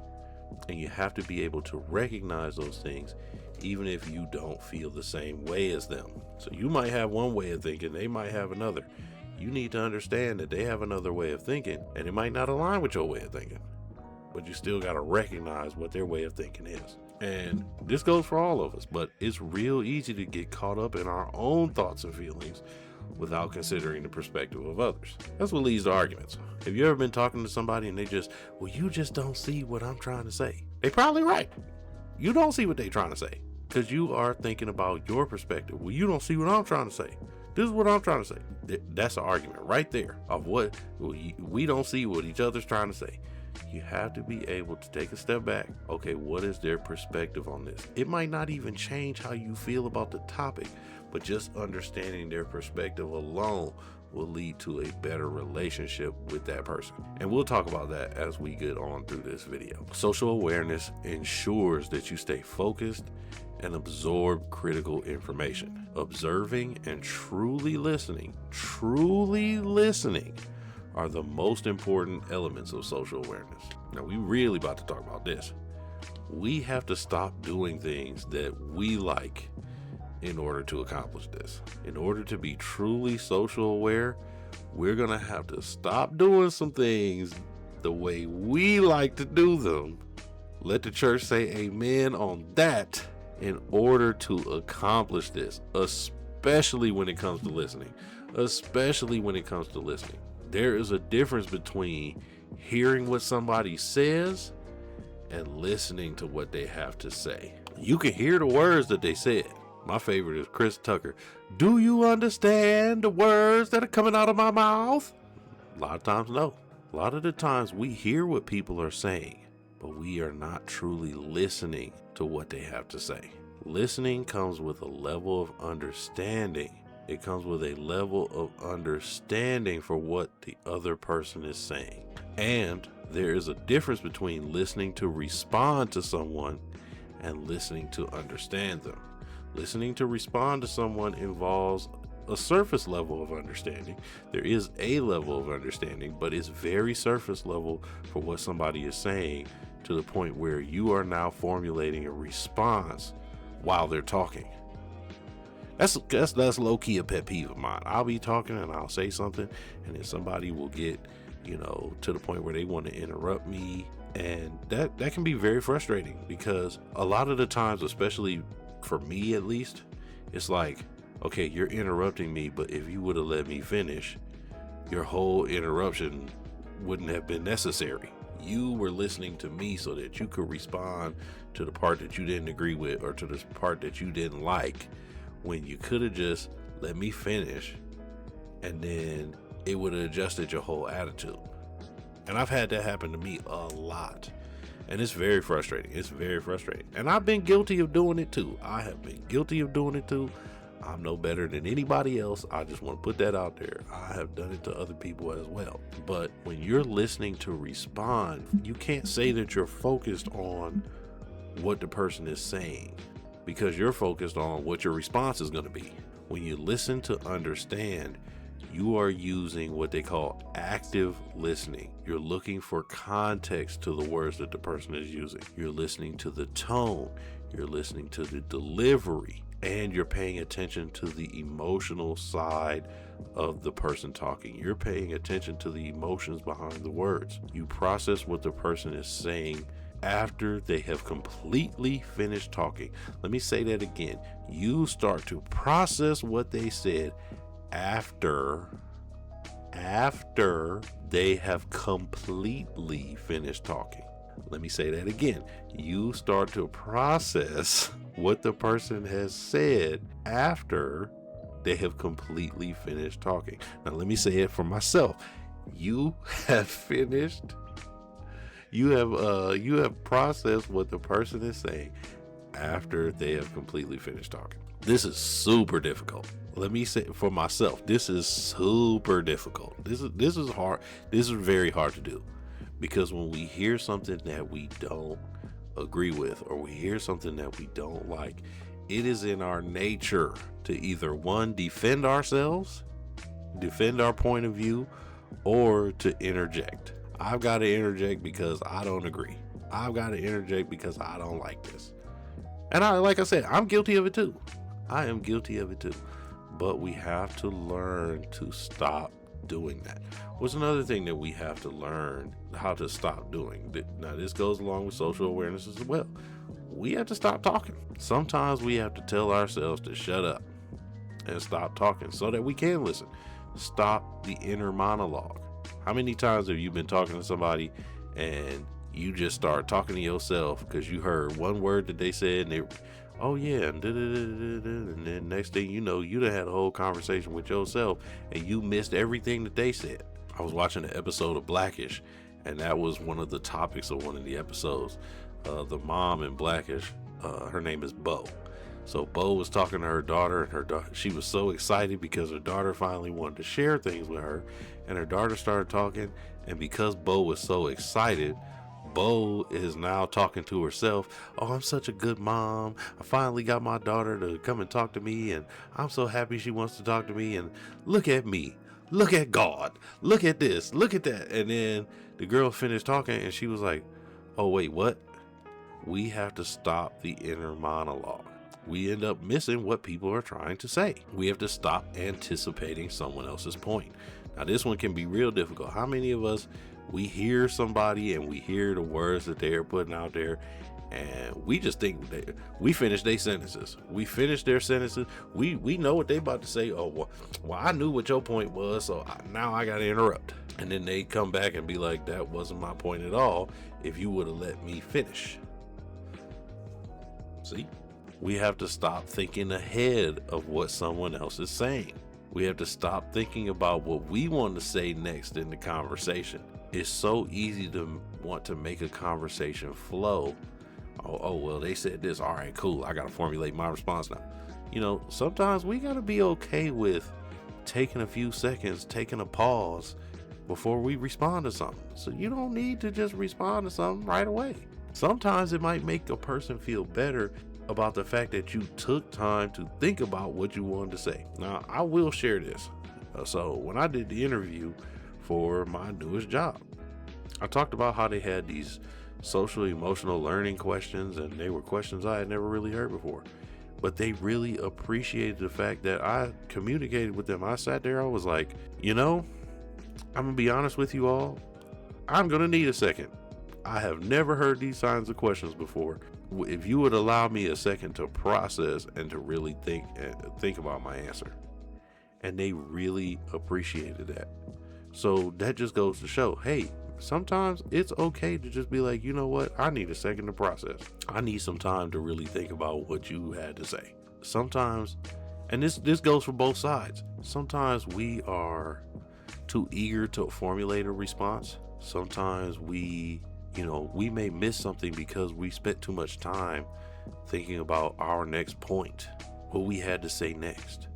And you have to be able to recognize those things, even if you don't feel the same way as them. So you might have one way of thinking, they might have another. You need to understand that they have another way of thinking, and it might not align with your way of thinking, but you still got to recognize what their way of thinking is. And this goes for all of us, but it's real easy to get caught up in our own thoughts and feelings without considering the perspective of others. That's what leads to arguments. Have you ever been talking to somebody and they just, well, you just don't see what I'm trying to say? They probably right. You don't see what they're trying to say because you are thinking about your perspective. Well, you don't see what I'm trying to say. This is what I'm trying to say. That's an argument right there of what we don't see what each other's trying to say. You have to be able to take a step back. Okay, what is their perspective on this? It might not even change how you feel about the topic, but just understanding their perspective alone will lead to a better relationship with that person. And we'll talk about that as we get on through this video. Social awareness ensures that you stay focused and absorb critical information. Observing and truly listening are the most important elements of social awareness. Now, we really about to talk about this. We have to stop doing things that we like in order to accomplish this. In order to be truly social aware, we're gonna have to stop doing some things the way we like to do them. Let the church say amen on that in order to accomplish this, especially when it comes to listening. There is a difference between hearing what somebody says and listening to what they have to say. You can hear the words that they said. My favorite is Chris Tucker. Do you understand the words that are coming out of my mouth? A lot of times, no. A lot of the times we hear what people are saying, but we are not truly listening to what they have to say. Listening comes with a level of understanding. It comes with a level of understanding for what the other person is saying. And there is a difference between listening to respond to someone and listening to understand them. Listening to respond to someone involves a surface level of understanding. There is a level of understanding, but it's very surface level for what somebody is saying, to the point where you are now formulating a response while they're talking. That's low-key a pet peeve of mine. I'll be talking and I'll say something, and then somebody will get, to the point where they want to interrupt me. And that can be very frustrating, because a lot of the times, especially for me at least, it's like, okay, you're interrupting me, but if you would have let me finish, your whole interruption wouldn't have been necessary. You were listening to me so that you could respond to the part that you didn't agree with, or to the part that you didn't like, when you could have just let me finish, and then it would have adjusted your whole attitude. And I've had that happen to me a lot, and it's very frustrating. And I've been guilty of doing it too. I'm no better than anybody else. I just want to put that out there. I have done it to other people as well. But when you're listening to respond, you can't say that you're focused on what the person is saying, because you're focused on what your response is going to be. When you listen to understand, you are using what they call active listening. You're looking for context to the words that the person is using. You're listening to the tone. You're listening to the delivery. And you're paying attention to the emotional side of the person talking. You're paying attention to the emotions behind the words. You process what the person is saying after they have completely finished talking. Let me say that again. You start to process what they said after they have completely finished talking. Let me say that again. You start to process what the person has said after they have completely finished talking. Now, let me say it for myself. You have processed what the person is saying after they have completely finished talking. This is super difficult. Let me say it for myself. This is super difficult. This is hard. This is very hard to do, because when we hear something that we don't agree with, or we hear something that we don't like, It is in our nature to either one, defend ourselves, defend our point of view, or to interject. I've got to interject because I don't agree. I've got to interject because I don't like this. And like I said, I'm guilty of it too. I am guilty of it too. But we have to learn to stop doing that. What's another thing that we have to learn how to stop doing? Now, this goes along with social awareness as well. We have to stop talking. Sometimes we have to tell ourselves to shut up and stop talking so that we can listen. Stop the inner monologue. How many times have you been talking to somebody and you just start talking to yourself because you heard one word that they said and oh yeah, and then next thing you know, you done had a whole conversation with yourself and you missed everything that they said. I was watching an episode of Blackish, and that was one of the topics of one of the episodes. The mom in Blackish, her name is Bo. So Bo was talking to her daughter, and she was so excited because her daughter finally wanted to share things with her, and her daughter started talking, and because Bo was so excited, Bo is now talking to herself. Oh, I'm such a good mom. I finally got my daughter to come and talk to me, and I'm so happy she wants to talk to me, and look at me. Look at God. Look at this. Look at that. And then the girl finished talking, and she was like, oh, wait, what? We have to stop the inner monologue. We end up missing what people are trying to say. We have to stop anticipating someone else's point. Now, this one can be real difficult. How many of us, we hear somebody and we hear the words that they're putting out there, and we just think we finish their sentences. We finish their sentences. We know what they about to say. Oh, well, I knew what your point was, so now I got to interrupt. And then they come back and be like, that wasn't my point at all if you would have let me finish. See? We have to stop thinking ahead of what someone else is saying. We have to stop thinking about what we want to say next in the conversation. It's so easy to want to make a conversation flow. Oh, well, they said this. All right, cool. I got to formulate my response now. You know, sometimes we got to be okay with taking a few seconds, taking a pause before we respond to something. So you don't need to just respond to something right away. Sometimes it might make a person feel better about the fact that you took time to think about what you wanted to say. Now, I will share this. So when I did the interview for my newest job, I talked about how they had these social emotional learning questions, and they were questions I had never really heard before. But they really appreciated the fact that I communicated with them. I sat there, I was like, you know, I'm gonna be honest with you all. I'm gonna need a second. I have never heard these kinds of questions before. If you would allow me a second to process and to really think about my answer. And they really appreciated that. So that just goes to show, hey, sometimes it's okay to just be like, you know what? I need a second to process. I need some time to really think about what you had to say. Sometimes, and this goes for both sides. Sometimes we are too eager to formulate a response. Sometimes we may miss something because we spent too much time thinking about our next point, what we had to say next.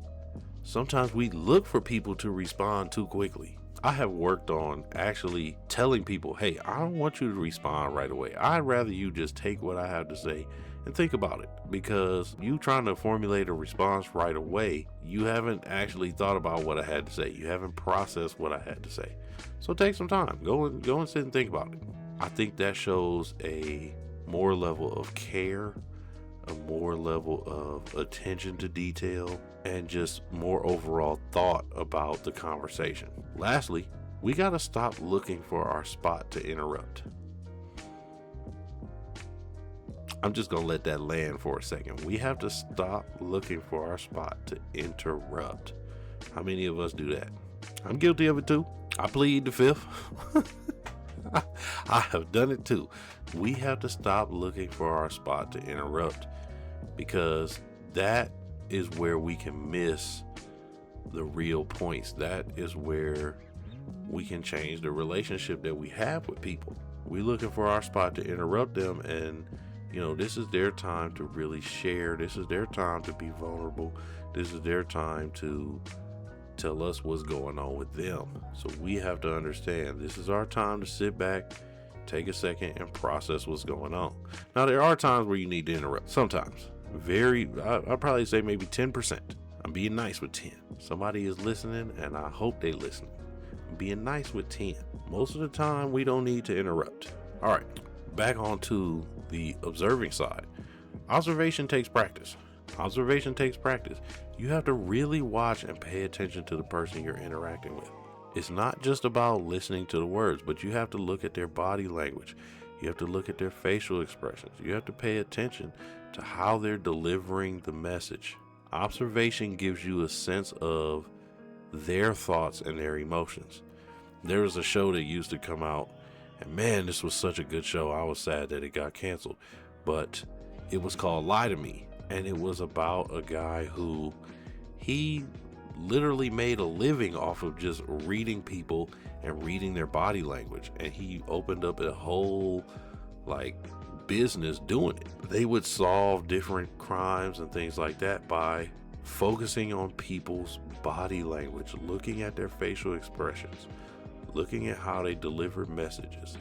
Sometimes we look for people to respond too quickly. I have worked on actually telling people, hey, I don't want you to respond right away. I'd rather you just take what I have to say and think about it, because you trying to formulate a response right away, you haven't actually thought about what I had to say. You haven't processed what I had to say. So take some time. Go and sit and think about it. I think that shows a more level of care, a more level of attention to detail, and just more overall thought about the conversation. Lastly, we got to stop looking for our spot to interrupt. I'm just going to let that land for a second. We have to stop looking for our spot to interrupt. How many of us do that? I'm guilty of it too. I plead the fifth. I have done it too. We have to stop looking for our spot to interrupt, because that is where we can miss the real points. That is where we can change the relationship that we have with people. We're looking for our spot to interrupt them, and this is their time to really share. This is their time to be vulnerable. This is their time to tell us what's going on with them. So we have to understand this is our time to sit back, take a second, and process what's going on. Now, there are times where you need to interrupt. Sometimes. I'd probably say maybe 10%. I'm being nice with 10. Somebody is listening, and I hope they listen. I'm being nice with 10. Most of the time, we don't need to interrupt. All right, back onto the observing side. Observation takes practice. Observation takes practice. You have to really watch and pay attention to the person you're interacting with. It's not just about listening to the words, but you have to look at their body language. You have to look at their facial expressions. You have to pay attention to how they're delivering the message. Observation gives you a sense of their thoughts and their emotions. There was a show that used to come out, and man, this was such a good show. I was sad that it got canceled, but it was called Lie to Me, and it was about a guy who he literally made a living off of just reading people and reading their body language, and he opened up a whole business doing it. They would solve different crimes and things like that by focusing on people's body language, looking at their facial expressions, looking at how they deliver messages.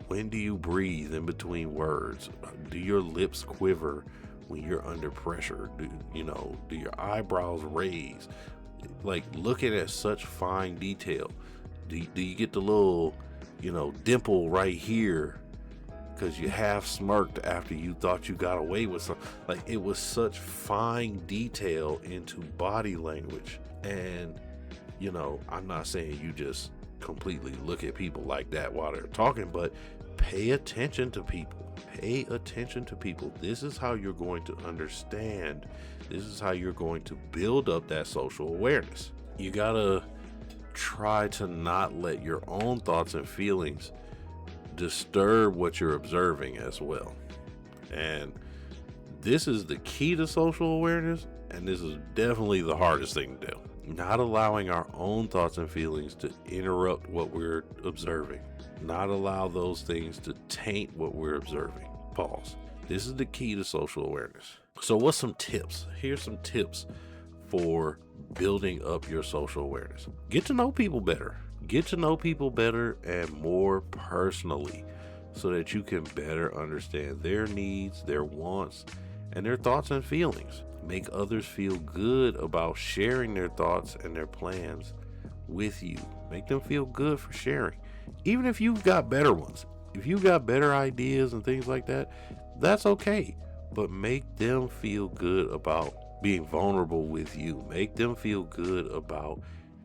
When do you breathe in between words? Do your lips quiver when you're under pressure? Do your eyebrows raise? Looking at such fine detail. Do you get the little, dimple right here because you half smirked after you thought you got away with something? It was such fine detail into body language. And, I'm not saying you just completely look at people like that while they're talking, but pay attention to people. Pay attention to people. This is how you're going to understand. This is how you're going to build up that social awareness. You gotta try to not let your own thoughts and feelings disturb what you're observing as well. And this is the key to social awareness, and this is definitely the hardest thing to do. Not allowing our own thoughts and feelings to interrupt what we're observing. Not allow those things to taint what we're observing. Pause. This is the key to social awareness. So what's some tips? Here's some tips for building up your social awareness. Get to know people better. Get to know people better and more personally so that you can better understand their needs, their wants, and their thoughts and feelings. Make others feel good about sharing their thoughts and their plans with you. Make them feel good for sharing. Even if you've got better ones, if you've got better ideas and things like that, that's okay. But make them feel good about being vulnerable with you. Make them feel good about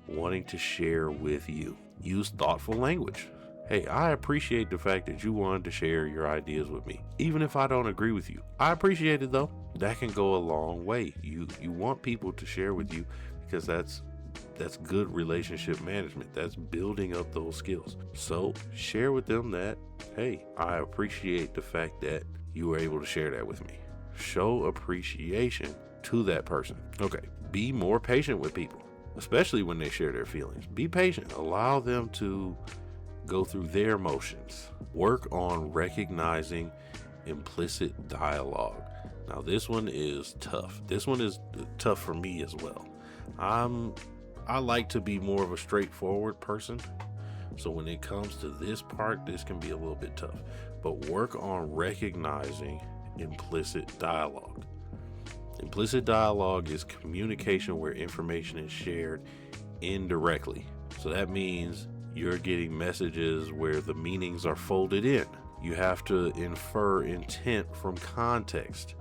wanting to share with you. Use thoughtful language. Hey, I appreciate the fact that you wanted to share your ideas with me. Even if I don't agree with you, I appreciate it though. That can go a long way. You want people to share with you because that's good relationship management. That's building up those skills. So share with them that, hey, I appreciate the fact that you were able to share that with me. Show appreciation to that person. Okay, be more patient with people, especially when they share their feelings. Be patient. Allow them to go through their emotions. Work on recognizing implicit dialogue. Now, this one is tough. This one is tough for me as well. I like to be more of a straightforward person. So when it comes to this part, this can be a little bit tough. But work on recognizing implicit dialogue. Implicit dialogue is communication where information is shared indirectly. So that means you're getting messages where the meanings are folded in. You have to infer intent from context.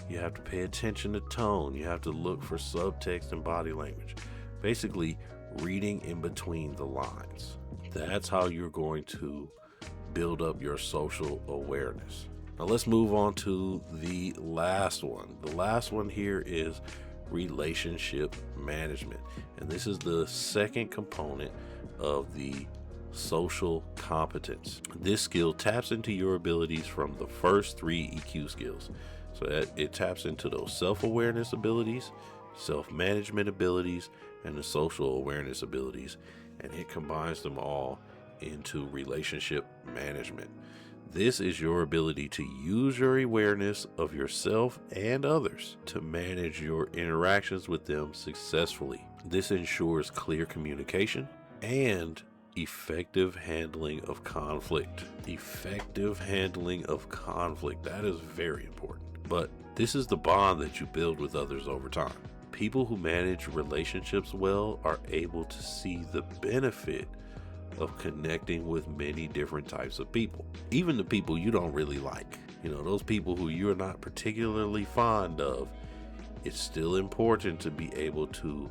You have to pay attention to tone. You have to look for subtext and body language. Basically, reading in between the lines. That's how you're going to build up your social awareness. Now let's move on to the last one. The last one here is relationship management. And this is the second component of the social competence. This skill taps into your abilities from the first 3 EQ skills. So that it taps into those self-awareness abilities, self-management abilities, and the social awareness abilities, and it combines them all into relationship management. This is your ability to use your awareness of yourself and others to manage your interactions with them successfully. This ensures clear communication and effective handling of conflict. Effective handling of conflict. That is very important. but this is the bond that you build with others over time. People who manage relationships well are able to see the benefit of connecting with many different types of people, even the people you don't really like. Those people who you're not particularly fond of. It's still important to be able to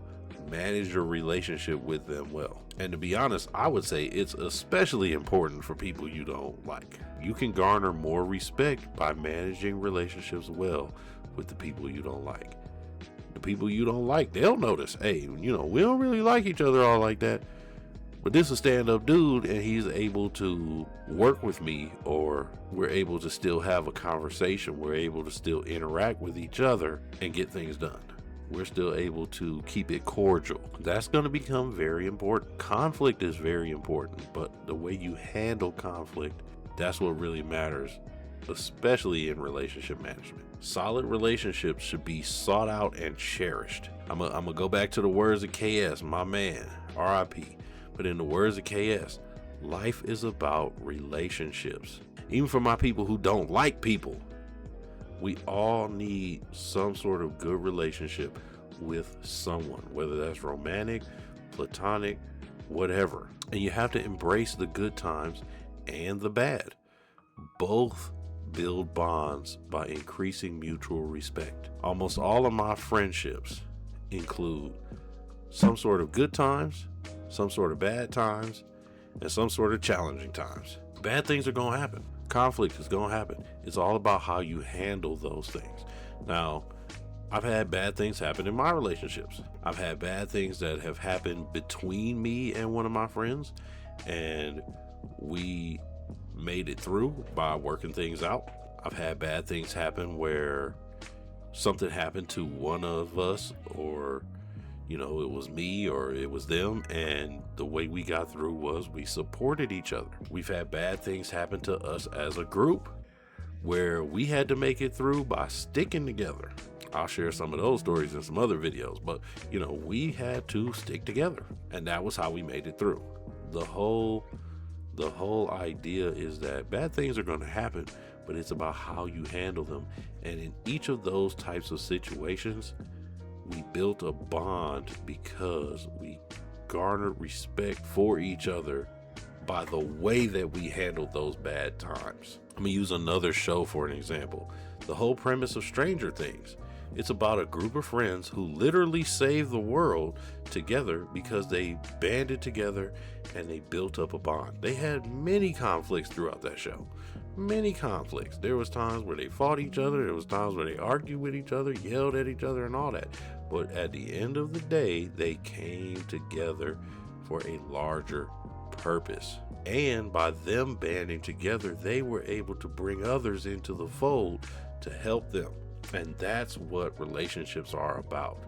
manage your relationship with them well. And to be honest, I would say it's especially important for people you don't like. You can garner more respect by managing relationships well with the people you don't like. The people you don't like, they'll notice, hey, we don't really like each other all like that, but this is a stand-up dude and he's able to work with me, or we're able to still have a conversation. We're able to still interact with each other and get things done. We're still able to keep it cordial. That's going to become very important. Conflict is very important, but the way you handle conflict, that's what really matters, especially in relationship management. Solid relationships should be sought out and cherished. I'm going to go back to the words of KS, my man, RIP. But in the words of KS, life is about relationships. Even for my people who don't like people, we all need some sort of good relationship with someone, whether that's romantic, platonic, whatever. And you have to embrace the good times and the bad. Both build bonds by increasing mutual respect. Almost all of my friendships include some sort of good times, some sort of bad times, and some sort of challenging times. Bad things are going to happen. Conflict is going to happen. It's all about how you handle those things. Now, I've had bad things happen in my relationships. I've had bad things that have happened between me and one of my friends, and we made it through by working things out. I've had bad things happen where something happened to one of us, or it was me or it was them, and the way we got through was we supported each other. We've had bad things happen to us as a group where we had to make it through by sticking together. I'll share some of those stories in some other videos, but we had to stick together, and that was how we made it through. The whole idea is that bad things are going to happen, but it's about how you handle them. And in each of those types of situations, we built a bond because we garnered respect for each other by the way that we handled those bad times. I'm gonna use another show for an example. The whole premise of Stranger Things. It's about a group of friends who literally saved the world together because they banded together and they built up a bond. They had many conflicts throughout that show. Many conflicts. There was times where they fought each other. There was times where they argued with each other, yelled at each other and all that. But at the end of the day, they came together for a larger purpose. And by them banding together, they were able to bring others into the fold to help them. And that's what relationships are about.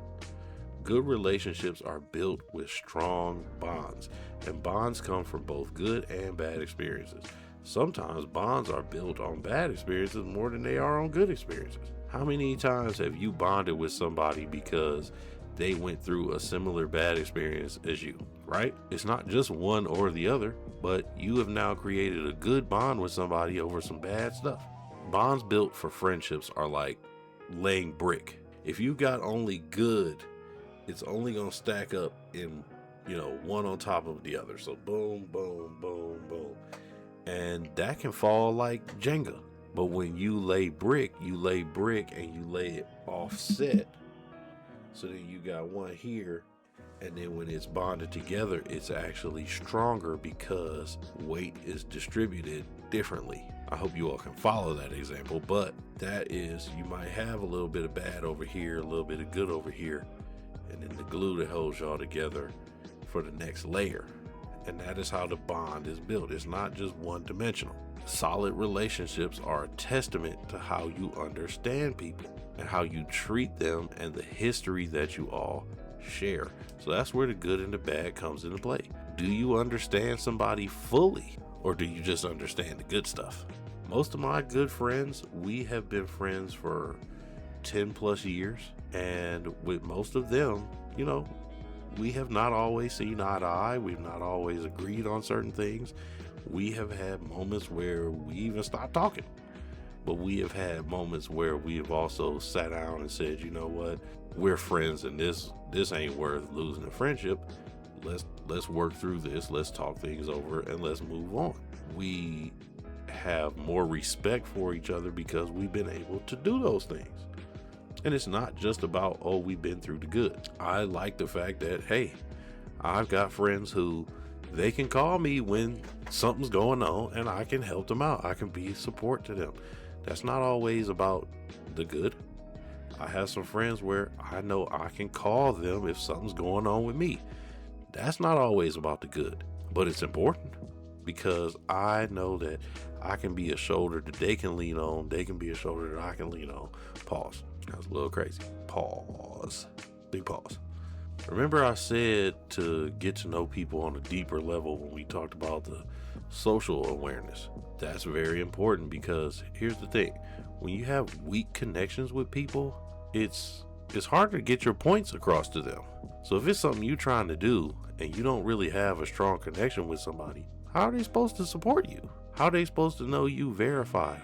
Good relationships are built with strong bonds, and bonds come from both good and bad experiences. Sometimes bonds are built on bad experiences more than they are on good experiences. How many times have you bonded with somebody because they went through a similar bad experience as you, right? It's not just one or the other, but you have now created a good bond with somebody over some bad stuff. Bonds built for friendships are like laying brick. If you got only good, it's only going to stack up in, one on top of the other. So boom, boom, boom, boom. And that can fall like Jenga. But when you lay brick and you lay it offset. So then you got one here, and then when it's bonded together, it's actually stronger because weight is distributed differently. I hope you all can follow that example, but that is, you might have a little bit of bad over here, a little bit of good over here, and then the glue that holds y'all together for the next layer. And that is how the bond is built. It's not just one dimensional. Solid relationships are a testament to how you understand people and how you treat them and the history that you all share. So that's where the good and the bad comes into play. Do you understand somebody fully, or do you just understand the good stuff? Most of my good friends, we have been friends for 10 plus years. And with most of them, we have not always seen eye to eye. We've not always agreed on certain things. We have had moments where we even stopped talking. but we have had moments where we have also sat down and said, you know what, we're friends and this ain't worth losing a friendship. Let's work through this, let's talk things over, and let's move on. We have more respect for each other because we've been able to do those things. And it's not just about, oh, we've been through the good. I like the fact that, hey, I've got friends who they can call me when something's going on and I can help them out. I can be support to them. That's not always about the good. I have some friends where I know I can call them if something's going on with me. That's not always about the good, but it's important because I know that I can be a shoulder that they can lean on. They can be a shoulder that I can lean on. Pause. That was a little crazy. Pause. Big pause. Remember I said to get to know people on a deeper level when we talked about the social awareness. That's very important because here's the thing. When you have weak connections with people, it's harder to get your points across to them. So if it's something you're trying to do and you don't really have a strong connection with somebody, how are they supposed to support you? How are they supposed to know you verified?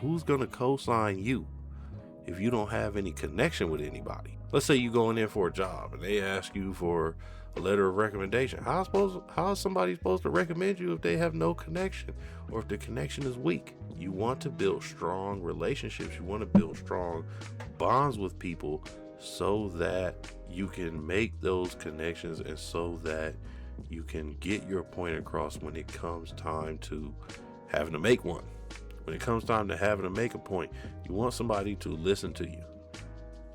Who's going to co-sign you if you don't have any connection with anybody? Let's say you go in there for a job and they ask you for a letter of recommendation. How is somebody supposed to recommend you if they have no connection or if the connection is weak? You want to build strong relationships. You want to build strong bonds with people so that you can make those connections and so that you can get your point across when it comes time to having to make one. When it comes time to having to make a point, you want somebody to listen to you.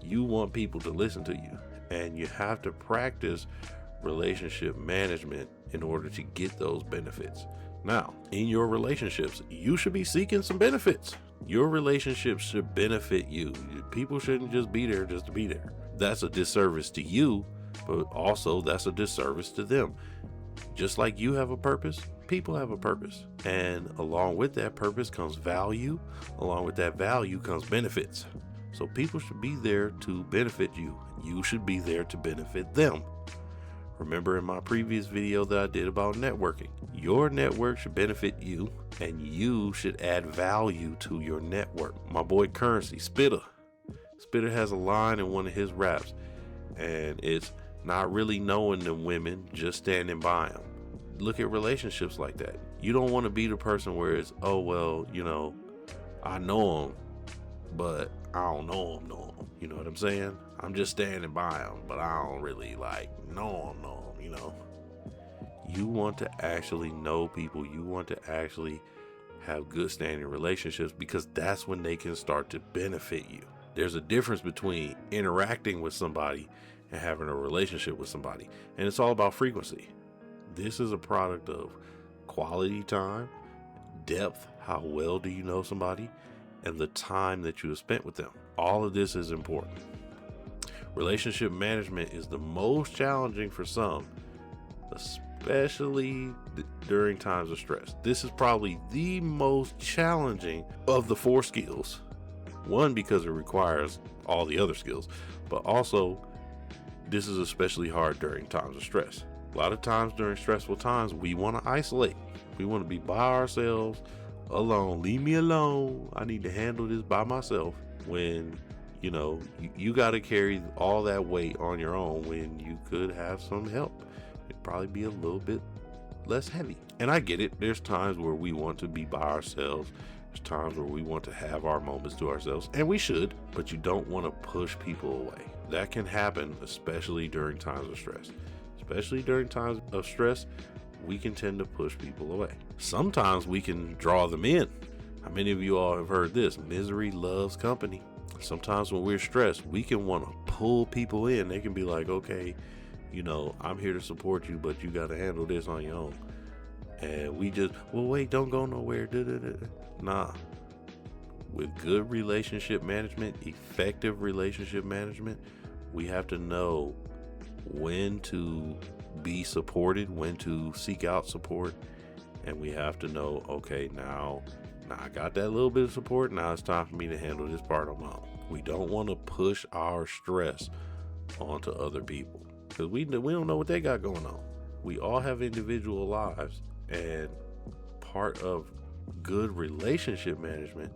You want people to listen to you, and you have to practice relationship management in order to get those benefits. Now, in your relationships, you should be seeking some benefits. Your relationships should benefit you. People shouldn't just be there just to be there. That's a disservice to you, but also that's a disservice to them. Just like you have a purpose, people have a purpose. And along with that purpose comes value. Along with that value comes benefits. So people should be there to benefit you. You should be there to benefit them. Remember in my previous video that I did about networking, your network should benefit you and you should add value to your network. My boy Currency, Spitter has a line in one of his raps, and it's not really knowing them women, just standing by them. Look at relationships like that. You don't want to be the person where it's, oh, well, I know them, but I don't know them. You know what I'm saying? I'm just standing by them, but I don't really know them. You want to actually know people. You want to actually have good standing relationships because that's when they can start to benefit you. There's a difference between interacting with somebody and having a relationship with somebody. And it's all about frequency. This is a product of quality time, depth, how well do you know somebody, and the time that you have spent with them. All of this is important. Relationship management is the most challenging for some, especially during times of stress. This is probably the most challenging of the 4 skills. One, because it requires all the other skills, but also this is especially hard during times of stress. A lot of times during stressful times, we want to isolate. We want to be by ourselves, alone. Leave me alone. I need to handle this by myself. When, you got to carry all that weight on your own when you could have some help. It'd probably be a little bit less heavy. And I get it. There's times where we want to be by ourselves. There's times where we want to have our moments to ourselves, and we should, but you don't want to push people away. That can happen, especially during times of stress. Especially during times of stress, we can tend to push people away. Sometimes we can draw them in. How many of you all have heard this? Misery loves company. Sometimes when we're stressed, we can want to pull people in. They can be like, okay, I'm here to support you, but you got to handle this on your own. And we just, well, wait, don't go nowhere. Nah. With good relationship management, effective relationship management, we have to know when to be supported, when to seek out support, and we have to know, okay, now I got that little bit of support, now it's time for me to handle this part on my own. We don't want to push our stress onto other people because we don't know what they got going on. We all have individual lives, and part of good relationship management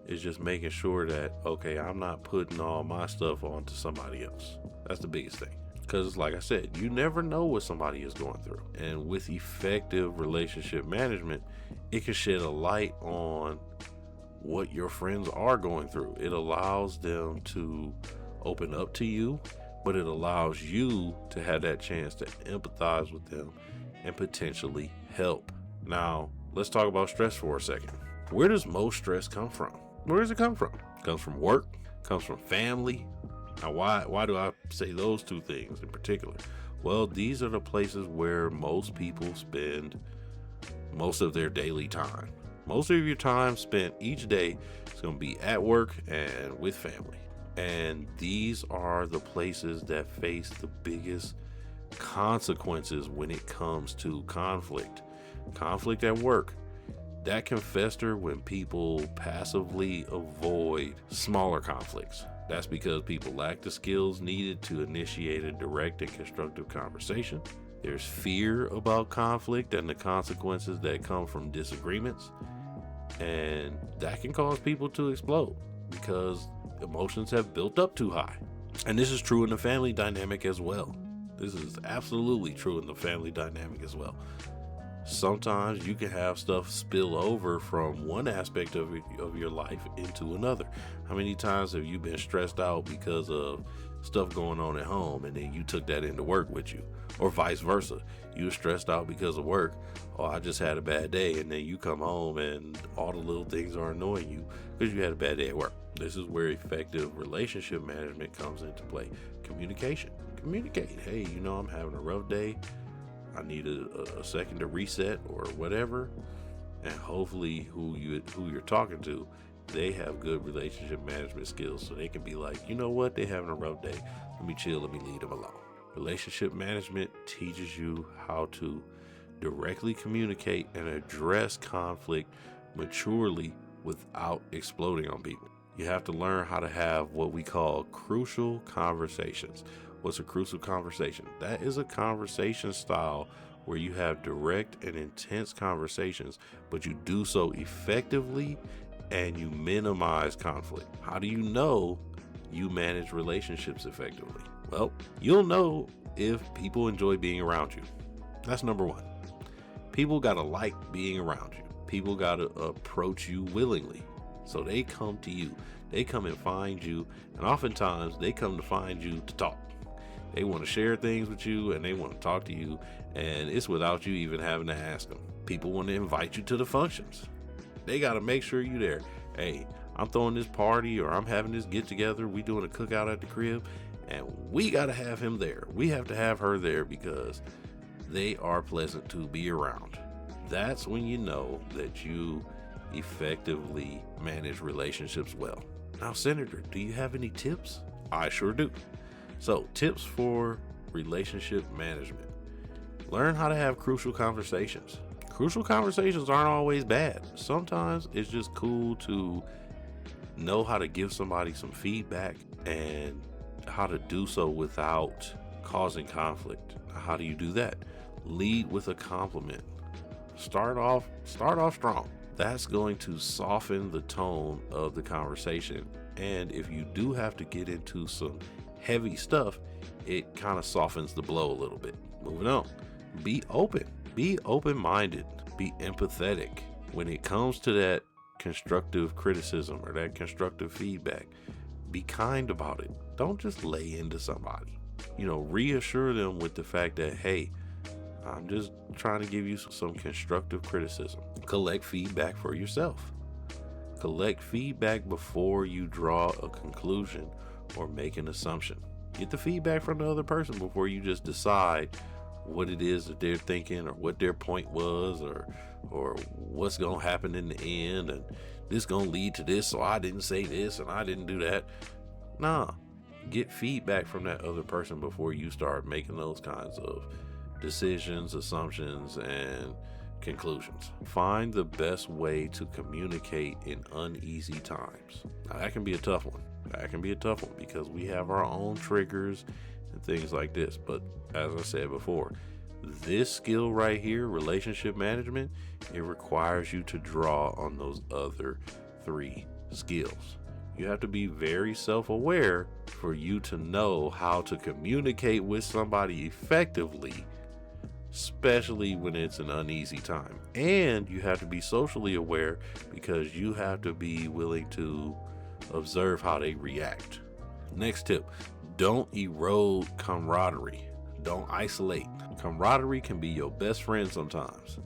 is just making sure that, okay, I'm not putting all my stuff onto somebody else. That's the biggest thing. Because like I said, you never know what somebody is going through. And with effective relationship management, it can shed a light on what your friends are going through. It allows them to open up to you, but it allows you to have that chance to empathize with them and potentially help. Now, let's talk about stress for a second. Where does most stress come from? Where does it come from? It comes from work, comes from family. Now, why do I say those two things in particular? Well, these are the places where most people spend most of their daily time. Most of your time spent each day is going to be at work and with family. And these are the places that face the biggest consequences when it comes to conflict. Conflict at work. That can fester when people passively avoid smaller conflicts. That's because people lack the skills needed to initiate a direct and constructive conversation. There's fear about conflict and the consequences that come from disagreements. And that can cause people to explode because emotions have built up too high. And this is true in the family dynamic as well. This is absolutely true in the family dynamic as well. Sometimes you can have stuff spill over from one aspect of your life into another. How many times have you been stressed out because of stuff going on at home and then you took that into work with you? Or vice versa. You were stressed out because of work. Oh, I just had a bad day. And then you come home and all the little things are annoying you because you had a bad day at work. This is where effective relationship management comes into play. Communication. Communicate. Hey, I'm having a rough day. I need a second to reset or whatever. And hopefully who you're talking to, they have good relationship management skills so they can be like, you know what, they're having a rough day. Let me chill, let me leave them alone. Relationship management teaches you how to directly communicate and address conflict maturely without exploding on people. You have to learn how to have what we call crucial conversations. What's a crucial conversation? That is a conversation style where you have direct and intense conversations, but you do so effectively and you minimize conflict. How do you know you manage relationships effectively? Well, you'll know if people enjoy being around you. That's number one. People gotta like being around you. People gotta approach you willingly. So they come to you. They come and find you. And oftentimes they come to find you to talk. They want to share things with you and they want to talk to you. And it's without you even having to ask them. People want to invite you to the functions. They got to make sure you're there. Hey, I'm throwing this party or I'm having this get together. We doing a cookout at the crib and we got to have him there. We have to have her there because they are pleasant to be around. That's when you know that you effectively manage relationships well. Now, Senator, do you have any tips? I sure do. So, tips for relationship management. Learn how to have crucial conversations. Crucial conversations aren't always bad. Sometimes it's just cool to know how to give somebody some feedback and how to do so without causing conflict. How do you do that? Lead with a compliment. Start off strong. That's going to soften the tone of the conversation. And if you do have to get into some heavy stuff, it kind of softens the blow a little bit. Moving on. Be open. Be open-minded. Be empathetic. When it comes to that constructive criticism or that constructive feedback, be kind about it. Don't just lay into somebody. Reassure them with the fact that, hey, I'm just trying to give you some constructive criticism. Collect feedback for yourself. Collect feedback before you draw a conclusion or make an assumption. Get the feedback from the other person before you just decide what it is that they're thinking or what their point was or what's going to happen in the end and this going to lead to this, so I didn't say this and I didn't do that. Nah, get feedback from that other person before you start making those kinds of decisions, assumptions, and conclusions. Find the best way to communicate in uneasy times. Now, that can be a tough one. Because we have our own triggers and things like this. But as I said before, this skill right here, relationship management, it requires you to draw on those other three skills. You have to be very self-aware for you to know how to communicate with somebody effectively, especially when it's an uneasy time. And you have to be socially aware because you have to be willing to observe how they react. Next tip, don't erode camaraderie. Don't isolate. Camaraderie can be your best friend sometimes.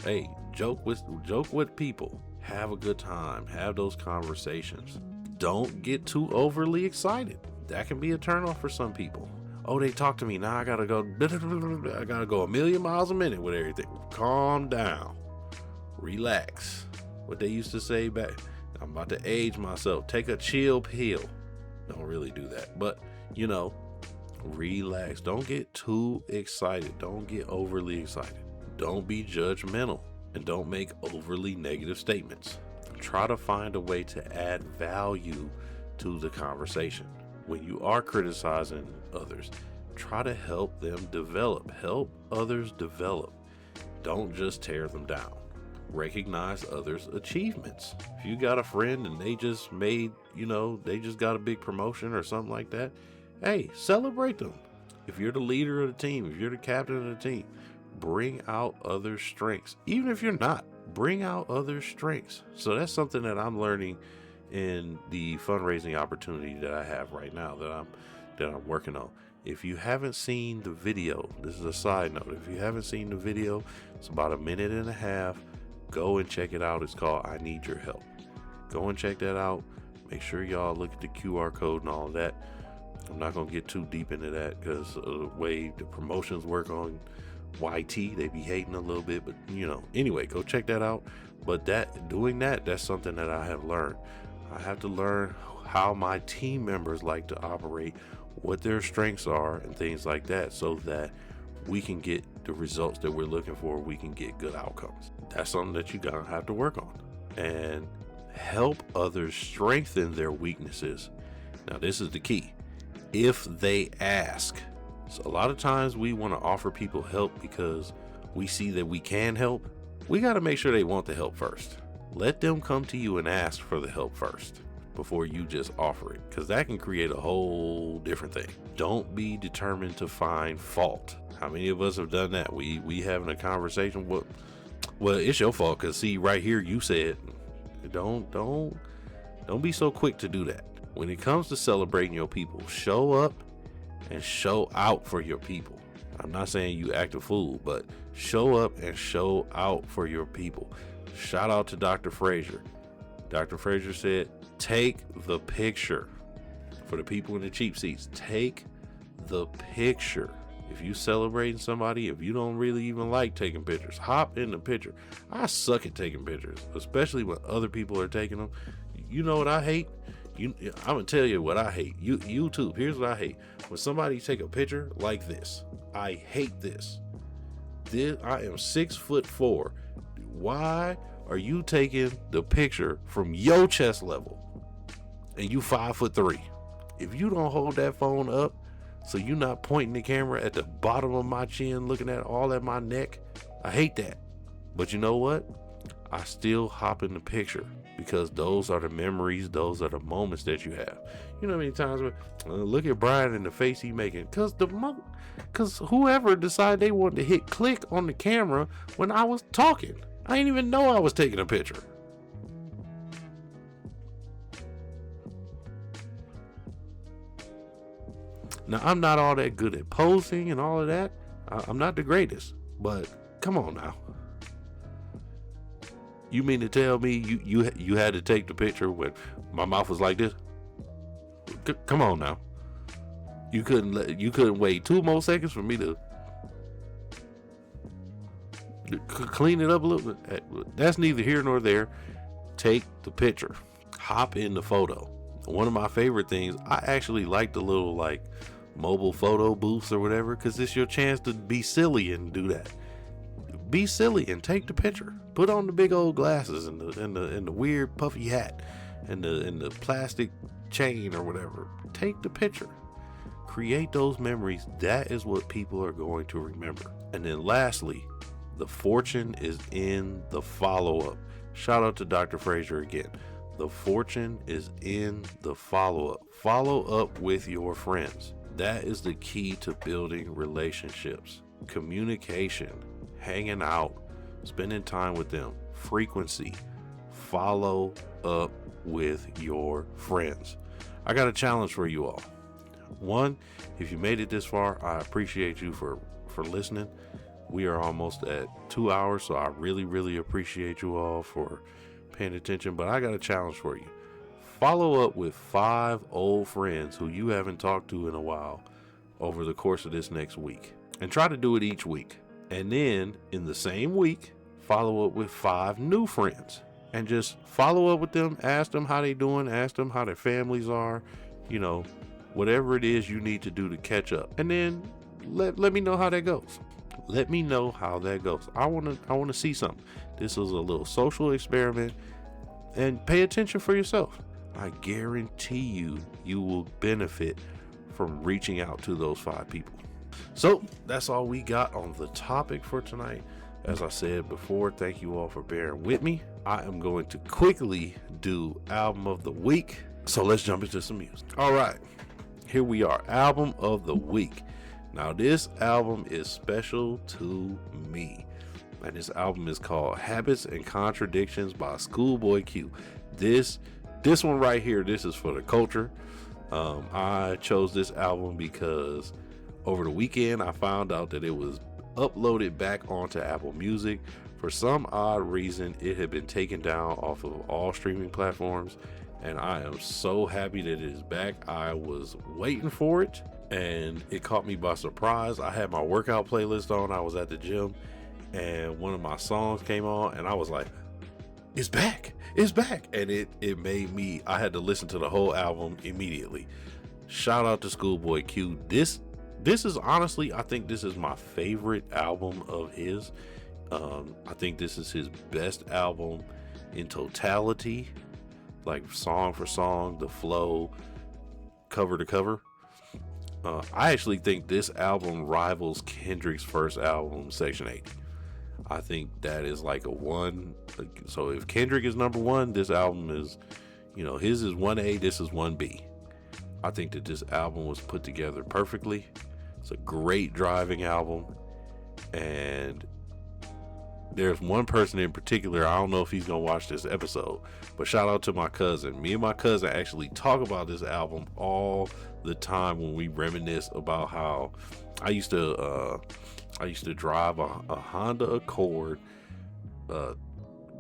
Hey, joke with people. Have a good time. Have those conversations. Don't get too overly excited. That can be a turnoff for some people. Oh, they talk to me now. I gotta go a million miles a minute with everything. Calm down. Relax. What they used to say back. I'm about to age myself. Take a chill pill. Don't really do that, but relax. Don't get too excited. Don't get overly excited. Don't be judgmental, and don't make overly negative statements. Try to find a way to add value to the conversation. When you are criticizing others, try to help them develop. Help others develop. Don't just tear them down. Recognize others' achievements. If you got a friend and they just got a big promotion or something like that, hey, celebrate them. If you're the leader of the team, if you're the captain of the team, bring out other strengths. Even if you're not, bring out other strengths. So that's something that I'm learning in the fundraising opportunity that I have right now that I'm working on. If you haven't seen the video, this is a side note. If you haven't seen the video, it's about 1.5 minutes. Go and check it out. It's called I Need Your Help. Go and check that out. Make sure y'all look at the QR code and all of that. I'm not going to get too deep into that because of the way the promotions work on YT. They be hating a little bit, but anyway, go check that out. But that's something that I have learned. I have to learn how my team members like to operate, what their strengths are and things like that, so that we can get the results that we're looking for. We can get good outcomes. That's something that you're gonna have to work on, and help others strengthen their weaknesses. Now, this is the key. If they ask. So a lot of times we want to offer people help because we see that we can help. We got to make sure they want the help first. Let them come to you and ask for the help first before you just offer it, because that can create a whole different thing. Don't be determined to find fault. How many of us have done that? We having a conversation. Well, it's your fault because see right here you said. Don't be so quick to do that. When it comes to celebrating your people, show up and show out for your people. I'm not saying you act a fool, but show up and show out for your people. Shout out to Dr. Frazier. Dr. Frazier said, take the picture. For the people in the cheap seats, take the picture. If you celebrating somebody, if you don't really even like taking pictures, hop in the picture. I suck at taking pictures, especially when other people are taking them. You know what I hate? I'm gonna tell you what I hate. YouTube, here's what I hate. When somebody take a picture like this, I hate this. I am 6'4". Why are you taking the picture from your chest level and you 5'3"? If you don't hold that phone up so you're not pointing the camera at the bottom of my chin, looking at all at my neck, I hate that. But you know what? I still hop in the picture because those are the memories, those are the moments that you have. You know how many times look at Brian and the face he making, because whoever decided they wanted to hit click on the camera when I was talking. I didn't even know I was taking a picture. Now, I'm not all that good at posing and all of that. I'm not the greatest, but come on now. You mean to tell me you had to take the picture when my mouth was like this? Come on now. You couldn't wait 2 more seconds for me to clean it up a little bit. That's neither here nor there. Take the picture. Hop in the photo. One of my favorite things, I actually like the little like mobile photo booths or whatever, because it's your chance to be silly and do that. Be silly and take the picture. Put on the big old glasses and the weird puffy hat and the plastic chain or whatever. Take the picture. Create those memories. That is what people are going to remember. And then lastly, the fortune is in the follow-up. Shout out to Dr. Frazier again. The fortune is in the follow-up. Follow up with your friends. That is the key to building relationships. Communication, hanging out, spending time with them, frequency. Follow up with your friends. I got a challenge for you all. One, if you made it this far, I appreciate you for listening. We are almost at 2 hours, so I really appreciate you all for paying attention. But I got a challenge for you. Follow up with 5 old friends who you haven't talked to in a while over the course of this next week. And try to do it each week. And then in the same week, follow up with 5 new friends. And just follow up with them, ask them how they doing, ask them how their families are, whatever it is you need to do to catch up. And then let me know how that goes. Let me know how that goes. I want to see something. This is a little social experiment, and pay attention for yourself. I guarantee you will benefit from reaching out to those 5 people. So that's all we got on the topic for tonight. As I said before, thank you all for bearing with me. I am going to quickly do album of the week. So let's jump into some music. All right, here we are. Album of the week. Now this album is special to me. And this album is called Habits and Contradictions by Schoolboy Q. This one right here, this is for the culture. I chose this album because over the weekend I found out that it was uploaded back onto Apple Music. For some odd reason, it had been taken down off of all streaming platforms, and I am so happy that it is back. I was waiting for it, and it caught me by surprise. I had my workout playlist on. I was at the gym, and one of my songs came on, and I was like, it's back, and it made me, I had to listen to the whole album immediately. Shout out to Schoolboy Q. This is honestly, I think this is my favorite album of his. I think this is his best album in totality, like song for song, the flow, cover to cover. I actually think this album rivals Kendrick's first album, Section 80. I think that is like a 1. So if Kendrick is number 1, this album is, his is 1A, this is 1B. I think that this album was put together perfectly. It's a great driving album, and there's one person in particular, I don't know if he's gonna watch this episode, but shout out to my cousin. Me and my cousin actually talk about this album all the time when we reminisce about how I used to drive a Honda Accord.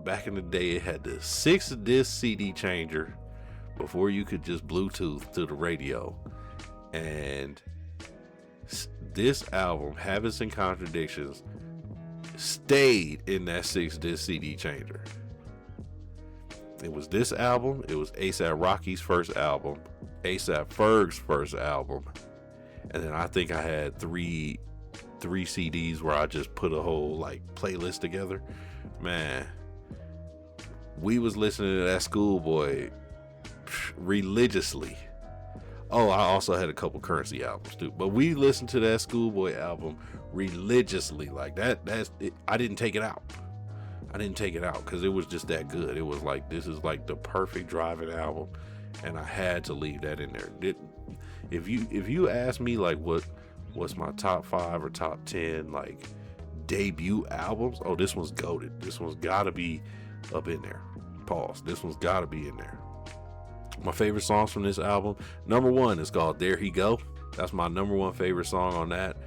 Back in the day, it had the 6-disc CD changer before you could just Bluetooth to the radio, and this album, Habits and Contradictions, stayed in that 6-disc CD changer. It was this album, it was A$AP Rocky's first album, A$AP Ferg's first album, and then I think I had three CDs where I just put a whole playlist together. Man, we was listening to that Schoolboy religiously. Oh, I also had a couple Currency albums too, but we listened to that Schoolboy album religiously. Like that's it. I didn't take it out because it was just that good. It was like, this is like the perfect driving album, and I had to leave that in there. If you ask me what's my top 5 or top 10 debut albums, oh, this one's goated. This one's gotta be up in there. Pause. This one's gotta be in there. My favorite songs from this album, number 1 is called There He Go. That's my number 1 favorite song on that.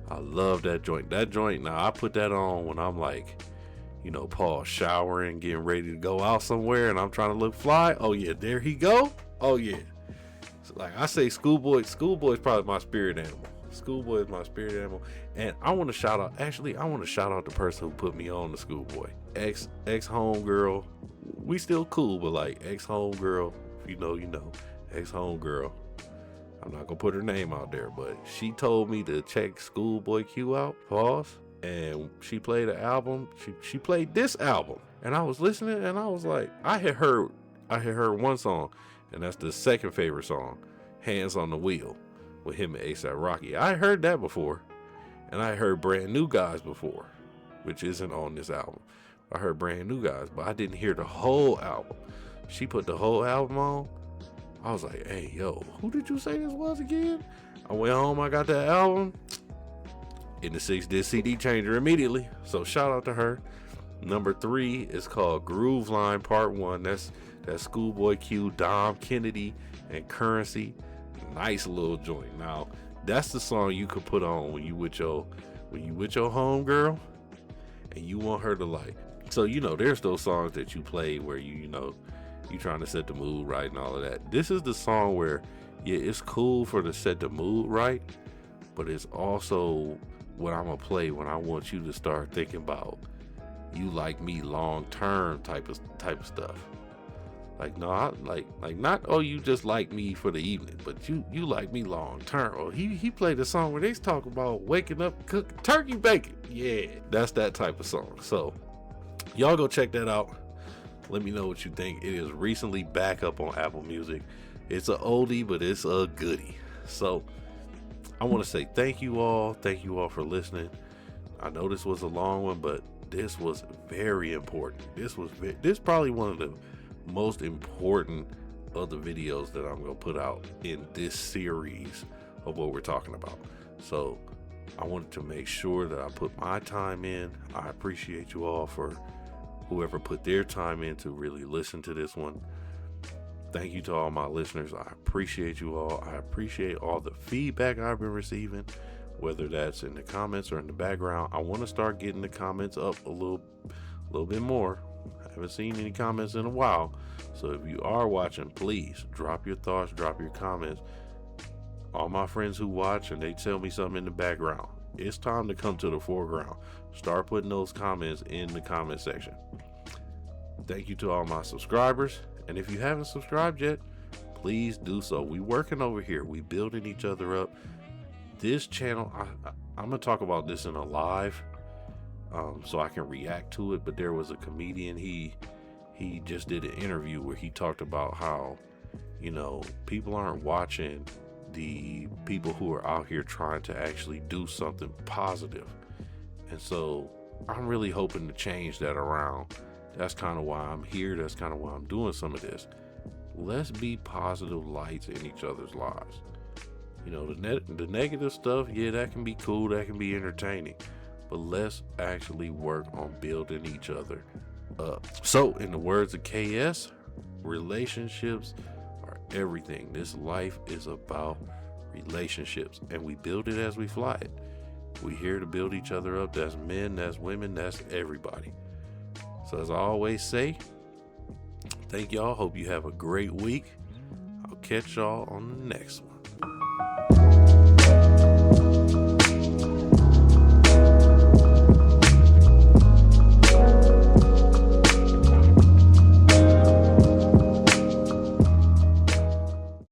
I love that joint. Now I put that on when I'm pause, showering, getting ready to go out somewhere, and I'm trying to look fly. Oh yeah, There He Go. Oh yeah. So, I say Schoolboy is probably my spirit animal. Schoolboy is my spirit animal. And I want to shout out the person who put me on the Schoolboy. Ex homegirl. We still cool, but ex homegirl, if you know, ex homegirl. I'm not gonna put her name out there, but she told me to check Schoolboy Q out. Pause. And she played an album. She played this album, and I was listening, and I was like, I had heard one song, and that's the second favorite song, Hands on the Wheel, with him and A$AP Rocky. I heard that before, and I heard Brand New Guys before, which isn't on this album. I heard Brand New Guys, but I didn't hear the whole album. she put the whole album on. I was like, hey, yo, who did you say this was again? I went home, I got that album in the 6-disc CD changer immediately. So shout out to her. Number 3 is called Groove Line Part 1. That's Schoolboy Q, Dom Kennedy, and Currency. Nice little joint. Now, that's the song you could put on when you with your home girl and you want her to like. So, there's those songs that you play where you trying to set the mood right and all of that. This is the song where, yeah, it's cool for to set the mood right, but it's also what I'm gonna play when I want you to start thinking about you like me long term type of stuff. Like, no, like not, oh, you just like me for the evening, but you like me long term. Or he played a song where they talk about waking up, cooking turkey bacon. Yeah, that's that type of song. So y'all go check that out. Let me know what you think. It is recently back up on Apple Music. It's a oldie, but it's a goodie. So I want to say thank you all. Thank you all for listening. I know this was a long one, but this was very important. This probably one of the most important of the videos that I'm going to put out in this series of what we're talking about. So I wanted to make sure that I put my time in. I appreciate you all for whoever put their time in to really listen to this one. Thank you to all my listeners. I appreciate you all. I appreciate all the feedback I've been receiving, whether that's in the comments or in the background. I want to start getting the comments up a little bit more. I haven't seen any comments in a while. So if you are watching, please drop your thoughts, drop your comments. All my friends who watch and they tell me something in the background, it's time to come to the foreground. Start putting those comments in the comment section. Thank you to all my subscribers. And if you haven't subscribed yet, please do so. We working over here. We building each other up. This channel, I'm going to talk about this in a live so I can react to it. But there was a comedian, he just did an interview where he talked about how, people aren't watching the people who are out here trying to actually do something positive. And so I'm really hoping to change that around. That's kind of why I'm here. That's kind of why I'm doing some of this. Let's be positive lights in each other's lives. The negative stuff, yeah, that can be cool. That can be entertaining. But let's actually work on building each other up. So in the words of KS, relationships are everything. This life is about relationships, and we build it as we fly it. We're here to build each other up. That's men, that's women, that's everybody. So as I always say, thank y'all. Hope you have a great week. I'll catch y'all on the next one.